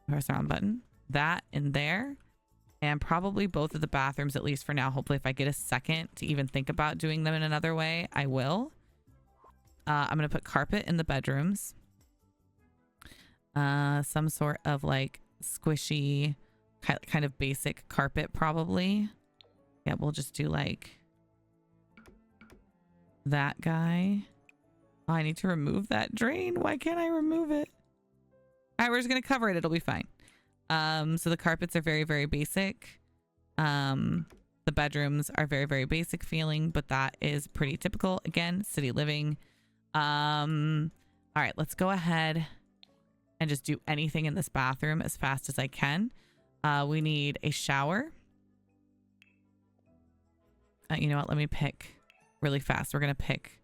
Press the wrong button. That in there. And probably both of the bathrooms, at least for now. Hopefully if I get a second to even think about doing them in another way, I will. I'm going to put carpet in the bedrooms. Some sort of like squishy, kind of basic carpet probably. Yeah, we'll just do like that guy. Oh, I need to remove that drain. Why can't I remove it? All right, we're just going to cover it. It'll be fine. So the carpets are very, very basic. The bedrooms are very, very basic feeling, but that is pretty typical. Again, city living. All right, let's go ahead and just do anything in this bathroom as fast as I can. We need a shower. You know what? Let me pick really fast. We're going to pick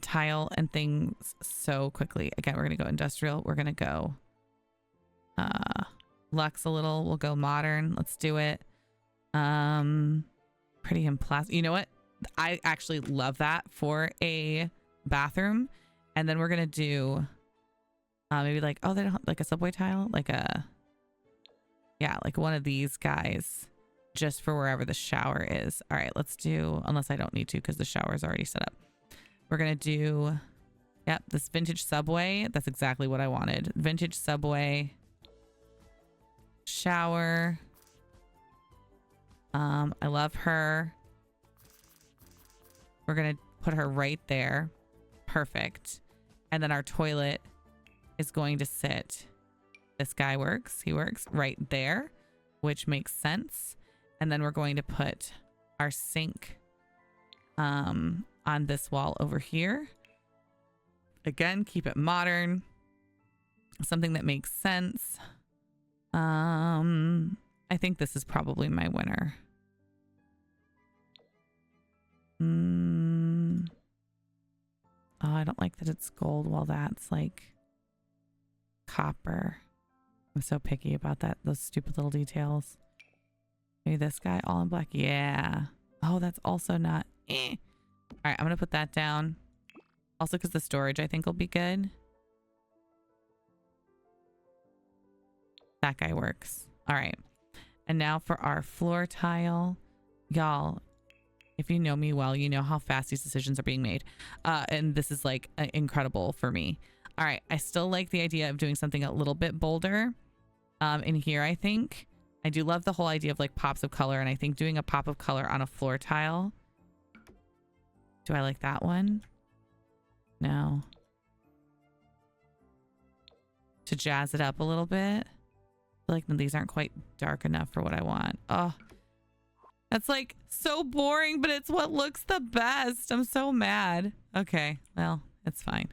tile and things so quickly. Again, we're going to go industrial. We're going to go Lux a little. We'll go modern. Let's do it. Pretty and plastic. You know what? I actually love that for a bathroom. And then we're going to do maybe like, oh, they don't like a subway tile, like like one of these guys just for wherever the shower is. All right, let's do, unless I don't need to because the shower is already set up. We're going to do, yep, this vintage subway. That's exactly what I wanted. Vintage subway. Shower. I love her. We're gonna put her right there. Perfect. And then our toilet is going to sit. This guy works. He works right there, which makes sense. And then we're going to put our sink on this wall over here. Again, keep it modern. Something that makes sense. I think this is probably my winner. Oh, I don't like that it's gold while that's like copper. I'm so picky about that. Those stupid little details. Maybe this guy all in black. Yeah. Oh, that's also not. All right, I'm going to put that down. Also because the storage I think will be good. That guy works. All right. And now for our floor tile. Y'all, if you know me well, you know how fast these decisions are being made. And this is like incredible for me. All right. I still like the idea of doing something a little bit bolder in here, I think. I do love the whole idea of like pops of color. And I think doing a pop of color on a floor tile. Do I like that one? No. To jazz it up a little bit. Like, no, these aren't quite dark enough for what I want. Oh, that's like so boring, but it's what looks the best. I'm so mad. Okay, well, it's fine.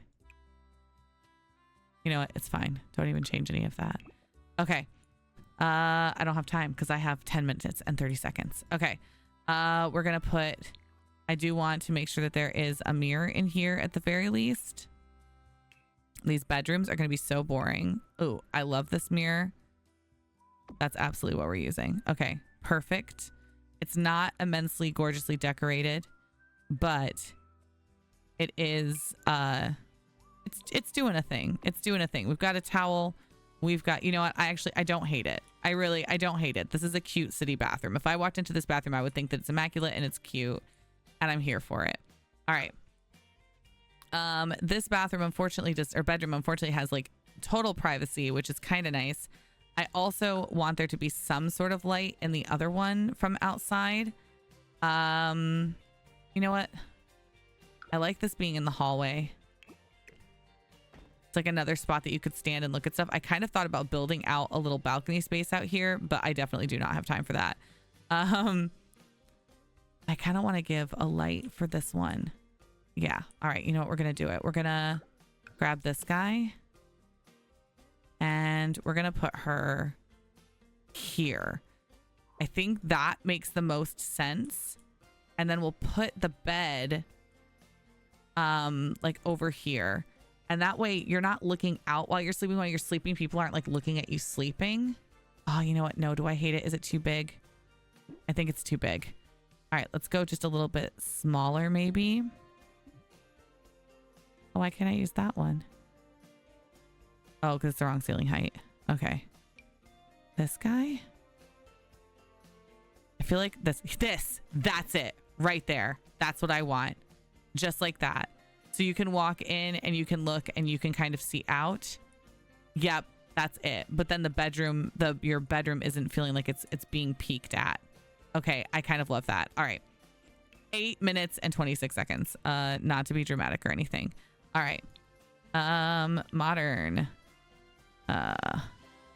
You know what? It's fine. Don't even change any of that. Okay. I don't have time because I have 10 minutes and 30 seconds. Okay. We're going to put, I do want to make sure that there is a mirror in here at the very least. These bedrooms are going to be so boring. Ooh, I love this mirror. That's absolutely what we're using. Okay, perfect. It's not immensely gorgeously decorated, but it is It's doing a thing. It's doing a thing. We've got a towel. We've got, you know what? I don't hate it. I don't hate it. This is a cute city bathroom. If I walked into this bathroom, I would think that it's immaculate and it's cute, and I'm here for it. All right. This bathroom, unfortunately, or bedroom, unfortunately, has like total privacy, which is kind of nice. I also want there to be some sort of light in the other one from outside. You know what? I like this being in the hallway. It's like another spot that you could stand and look at stuff. I kind of thought about building out a little balcony space out here, but I definitely do not have time for that. I kind of want to give a light for this one. Yeah. All right. You know what? We're going to do it. We're going to grab this guy and we're going to put her here. I think that makes the most sense. And then we'll put the bed like over here. And that way you're not looking out while you're sleeping. While you're sleeping, people aren't like looking at you sleeping. Oh, you know what? No, do I hate it? Is it too big? I think it's too big. All right, let's go just a little bit smaller maybe. Oh, why can't I use that one? Oh, because it's the wrong ceiling height. Okay. This guy? I feel like that's it right there. That's what I want. Just like that. So you can walk in and you can look and you can kind of see out. Yep, that's it. But then the bedroom, your bedroom isn't feeling like it's being peeked at. Okay, I kind of love that. All right. 8 minutes and 26 seconds. Not to be dramatic or anything. All right. Modern.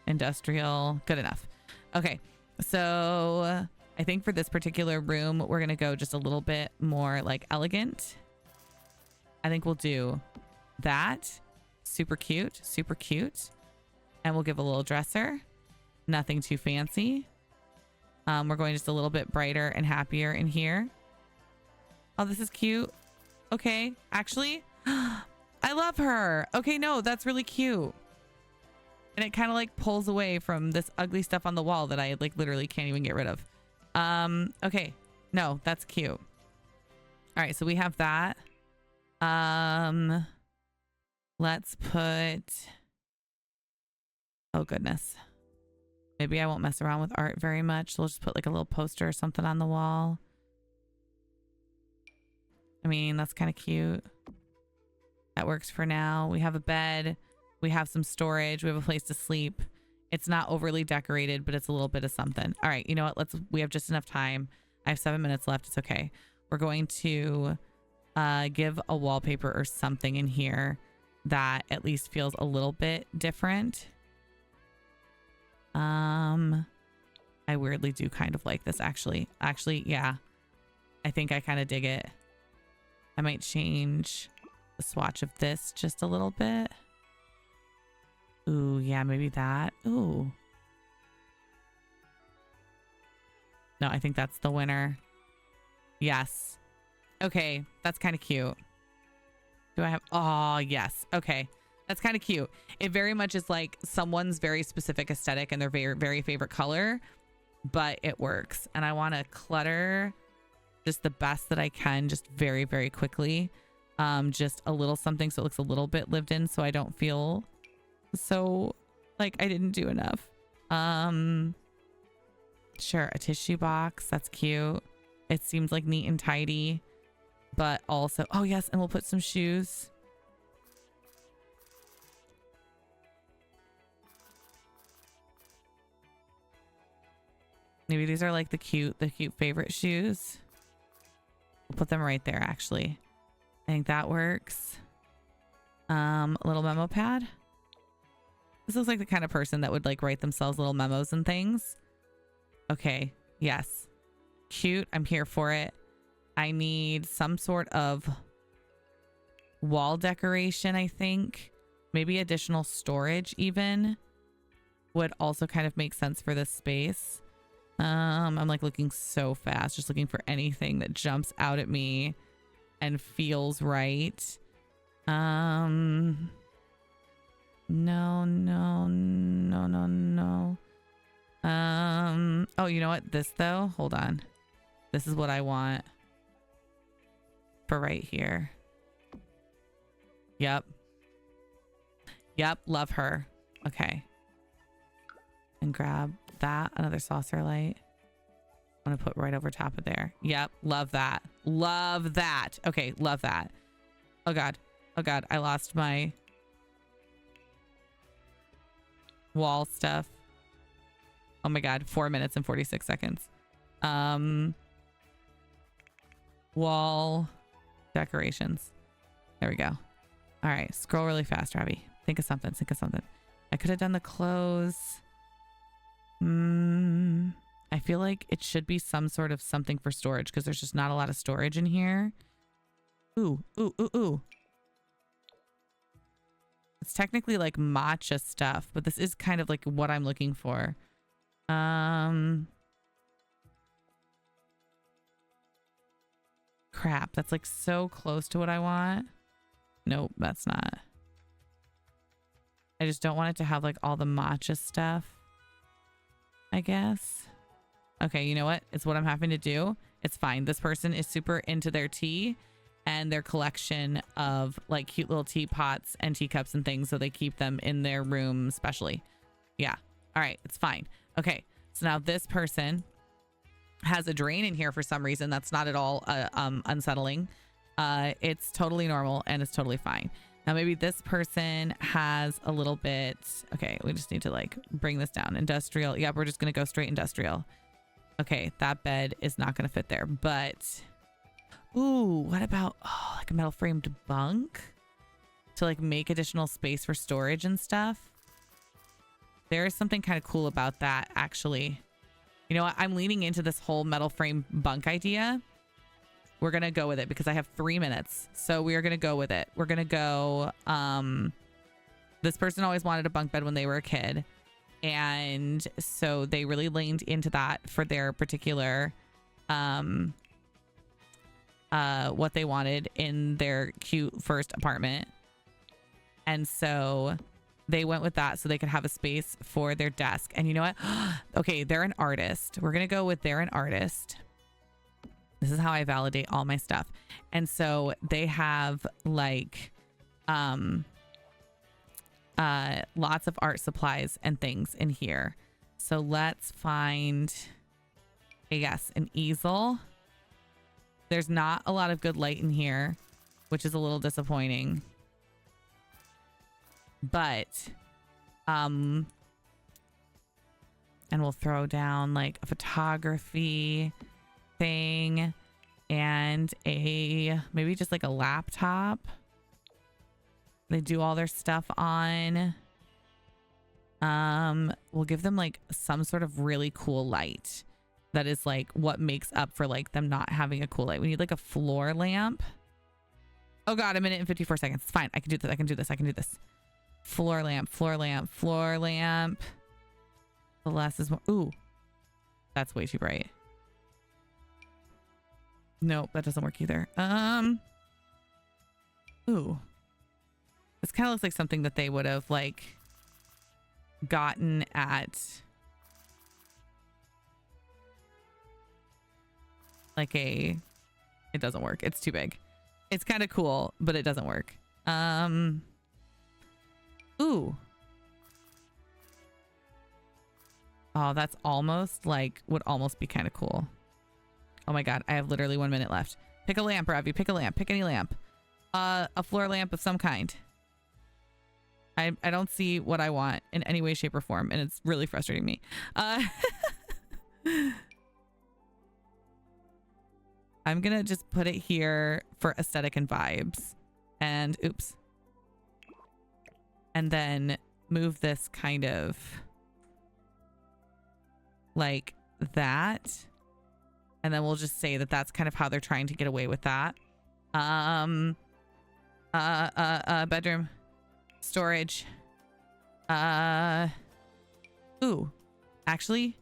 Industrial. Good enough. Okay. So I think for this particular room, we're going to go just a little bit more like elegant. I think we'll do that. Super cute. Super cute. And we'll give a little dresser. Nothing too fancy. We're going just a little bit brighter and happier in here. Oh, this is cute. Okay. Actually, I love her. Okay, no, that's really cute. And it kind of like pulls away from this ugly stuff on the wall that I like literally can't even get rid of. Okay. No, that's cute. All right, so we have that. Let's put, oh goodness. Maybe I won't mess around with art very much. So we'll just put like a little poster or something on the wall. I mean, that's kind of cute. That works for now. We have a bed. We have some storage. We have a place to sleep. It's not overly decorated, but it's a little bit of something. All right, you know what? We have just enough time. I have 7 minutes left. It's okay. We're going to give a wallpaper or something in here that at least feels a little bit different. I weirdly do kind of like this actually. Yeah. I think I kind of dig it. I might change the swatch of this just a little bit. Ooh, yeah, maybe that. Ooh. No, I think that's the winner. Yes. Okay, that's kind of cute. Do I have... Oh, yes. Okay. That's kind of cute. It very much is like someone's very specific aesthetic and their very, very favorite color, but it works. And I want to clutter just the best that I can, just very, very quickly. Just a little something so it looks a little bit lived in, so I don't feel so like I didn't do enough. Sure, a tissue box. That's cute. It seems like neat and tidy, but also, oh yes, and we'll put some shoes. Maybe these are like the cute favorite shoes. We'll put them right there, actually. I think that works. A little memo pad. This looks like the kind of person that would like write themselves little memos and things. Okay. Yes. Cute. I'm here for it. I need some sort of wall decoration, I think. Maybe additional storage even would also kind of make sense for this space. I'm like looking so fast, just looking for anything that jumps out at me and feels right. No. Oh, you know what? This though, hold on. This is what I want for right here. Yep. Yep, love her. Okay. And grab that, another saucer light. I'm gonna put right over top of there. Yep, love that. Love that. Okay, love that. Oh God. Oh God, I lost my wall stuff. Oh my God, 4 minutes and 46 seconds. Wall decorations. There we go. All right, scroll really fast, Ravi. Think of something, think of something. I could have done the clothes. I feel like it should be some sort of something for storage because there's just not a lot of storage in here. Ooh, ooh, ooh, ooh. It's technically like matcha stuff, but this is kind of like what I'm looking for. Crap, that's like so close to what I want. Nope, that's not. I just don't want it to have like all the matcha stuff, I guess. Okay, you know what? It's what I'm having to do. It's fine. This person is super into their tea and their collection of like cute little teapots and teacups and things, so they keep them in their room specially. Yeah. All right, it's fine. Okay, so now this person has a drain in here for some reason. That's not at all unsettling. It's totally normal and it's totally fine. Now maybe this person has a little bit. Okay, we just need to like bring this down. Industrial. Yeah, we're just gonna go straight industrial. Okay, that bed is not gonna fit there, but ooh, what about like a metal framed bunk to like make additional space for storage and stuff? There is something kind of cool about that, actually. You know what? I'm leaning into this whole metal frame bunk idea. We're going to go with it because I have 3 minutes. So we are going to go with it. We're going to go. This person always wanted a bunk bed when they were a kid. And so they really leaned into that for their particular, what they wanted in their cute first apartment. And so they went with that so they could have a space for their desk. And you know what? Okay, they're an artist. We're going to go with they're an artist. This is how I validate all my stuff. And so they have like lots of art supplies and things in here. So let's find, yes, an easel. There's not a lot of good light in here, which is a little disappointing. But and we'll throw down like a photography thing and a maybe just like a laptop they do all their stuff on. We'll give them like some sort of really cool light that is like what makes up for like them not having a cool light. We need like a floor lamp. Oh God, 1 minute and 54 seconds. It's fine. I can do this. I can do this. I can do this. Floor lamp, floor lamp, floor lamp. The less is more. Ooh, that's way too bright. Nope, that doesn't work either. Ooh, this kind of looks like something that they would have like gotten at like a. It doesn't work. It's too big. It's kind of cool, but it doesn't work. Ooh. Oh, that's almost like would almost be kind of cool. Oh my God, I have literally 1 minute left. Pick a lamp, Ravi. Pick a lamp. Pick any lamp. A floor lamp of some kind. I don't see what I want in any way, shape, or form, and it's really frustrating me. I'm gonna just put it here for aesthetic and vibes. And oops. And then move this kind of like that. And then we'll just say that that's kind of how they're trying to get away with that. Bedroom. Storage. Ooh. Actually.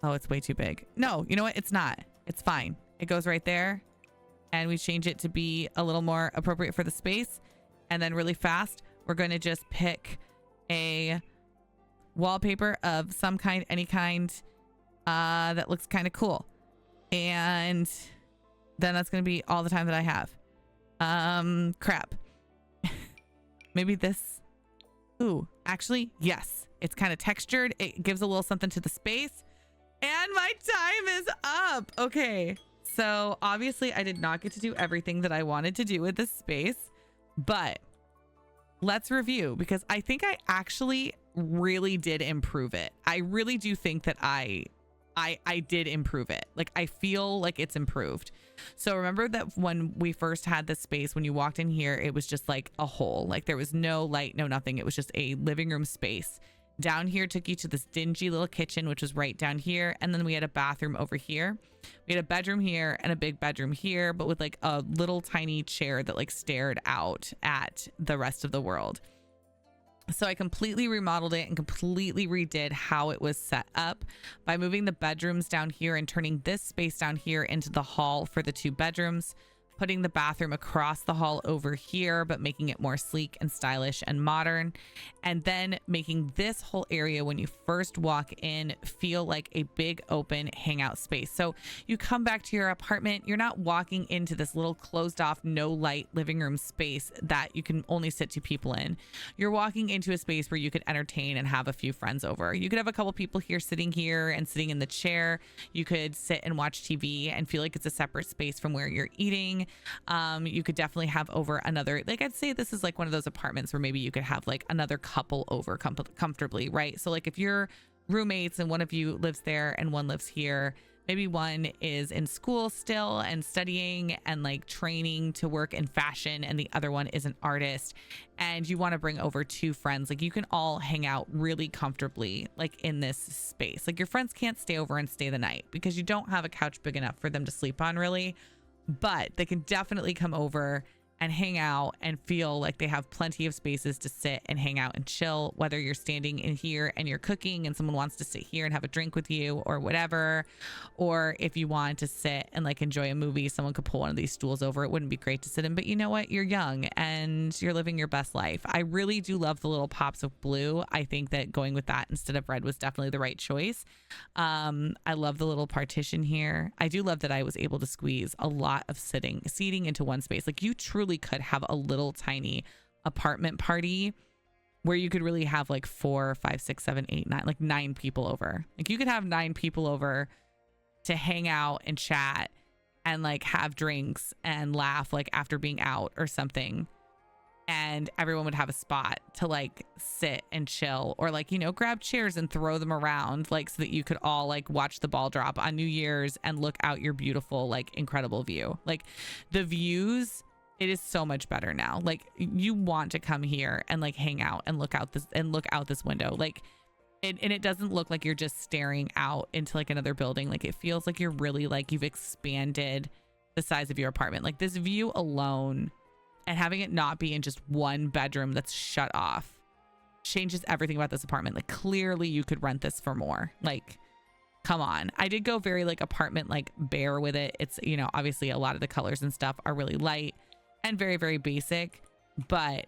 Oh, it's way too big. No, you know what? It's not. It's fine. It goes right there. And we change it to be a little more appropriate for the space. And then really fast, we're going to just pick a wallpaper of some kind, any kind, that looks kind of cool. And then that's going to be all the time that I have. Crap. Maybe this. Ooh, actually, yes. It's kind of textured. It gives a little something to the space. And my time is up. Okay. So obviously I did not get to do everything that I wanted to do with this space, but let's review, because I think I actually really did improve it. I really do think that I did improve it. Like, I feel like it's improved. So remember that when we first had this space, when you walked in here, it was just like a hole. Like, there was no light, no nothing. It was just a living room space. Down here took you to this dingy little kitchen, which was right down here. And then we had a bathroom over here. We had a bedroom here and a big bedroom here, but with like a little tiny chair that like stared out at the rest of the world. So I completely remodeled it and completely redid how it was set up by moving the bedrooms down here and turning this space down here into the hall for the 2 bedrooms, putting the bathroom across the hall over here, but making it more sleek and stylish and modern. And then making this whole area, when you first walk in, feel like a big open hangout space. So you come back to your apartment, you're not walking into this little closed off, no light living room space that you can only sit 2 people in. You're walking into a space where you could entertain and have a few friends over. You could have a couple people here and sitting in the chair. You could sit and watch TV and feel like it's a separate space from where you're eating. You could definitely have over another, like, I'd say this is like one of those apartments where maybe you could have like another couple over comfortably, right? So like if you're roommates and one of you lives there and one lives here, maybe one is in school still and studying and like training to work in fashion, and the other one is an artist, and you want to bring over 2 friends, like you can all hang out really comfortably like in this space. Like, your friends can't stay over and stay the night because you don't have a couch big enough for them to sleep on, really. But they can definitely come over and hang out and feel like they have plenty of spaces to sit and hang out and chill, whether you're standing in here and you're cooking and someone wants to sit here and have a drink with you or whatever, or if you want to sit and like enjoy a movie, someone could pull one of these stools over. It wouldn't be great to sit in, but you know what? You're young and you're living your best life. I really do love the little pops of blue. I think that going with that instead of red was definitely the right choice. I love the little partition here. I do love that I was able to squeeze a lot of seating into one space. Like, you truly could have a little tiny apartment party where you could really have like 4, 5, 6, 7, 8, 9, like 9 people over. Like, you could have 9 people over to hang out and chat and like have drinks and laugh like after being out or something, and everyone would have a spot to like sit and chill, or like, you know, grab chairs and throw them around, like so that you could all like watch the ball drop on New Year's and look out your beautiful, like incredible view. Like, the views, it is so much better now. Like, you want to come here and like hang out and look out this window. Like, it doesn't look like you're just staring out into like another building. Like, it feels like you're really like you've expanded the size of your apartment. Like, this view alone, and having it not be in just one bedroom that's shut off, changes everything about this apartment. Like, clearly you could rent this for more. Like, come on. I did go very like apartment like bare with it. It's, you know, obviously a lot of the colors and stuff are really light and very, very basic, but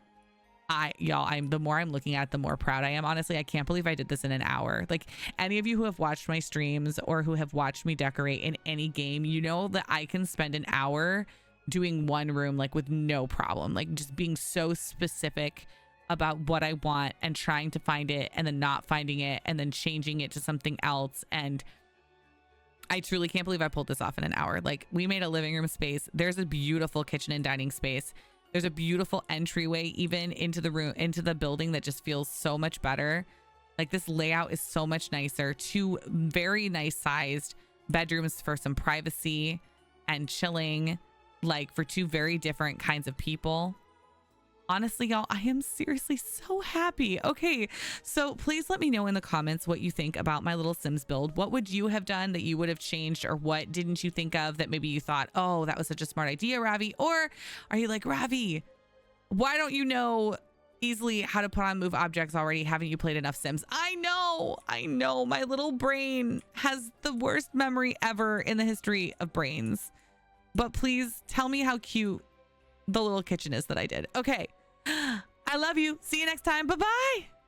I'm the more I'm looking at it, the more proud I am. Honestly, I can't believe I did this in an hour. Like, any of you who have watched my streams or who have watched me decorate in any game, you know that I can spend an hour doing one room like with no problem, like just being so specific about what I want and trying to find it and then not finding it and then changing it to something else. And I truly can't believe I pulled this off in an hour. Like, we made a living room space. There's a beautiful kitchen and dining space. There's a beautiful entryway even into the room, into the building, that just feels so much better. Like, this layout is so much nicer. 2 very nice sized bedrooms for some privacy and chilling, like for 2 very different kinds of people. Honestly, y'all, I am seriously so happy. Okay, so please let me know in the comments what you think about my little Sims build. What would you have done that you would have changed, or what didn't you think of that maybe you thought, oh, that was such a smart idea, Ravi? Or are you like, Ravi, why don't you know easily how to put on move objects already? Haven't you played enough Sims? I know, my little brain has the worst memory ever in the history of brains. But please tell me how cute the little kitchen is that I did. Okay. I love you. See you next time. Bye-bye.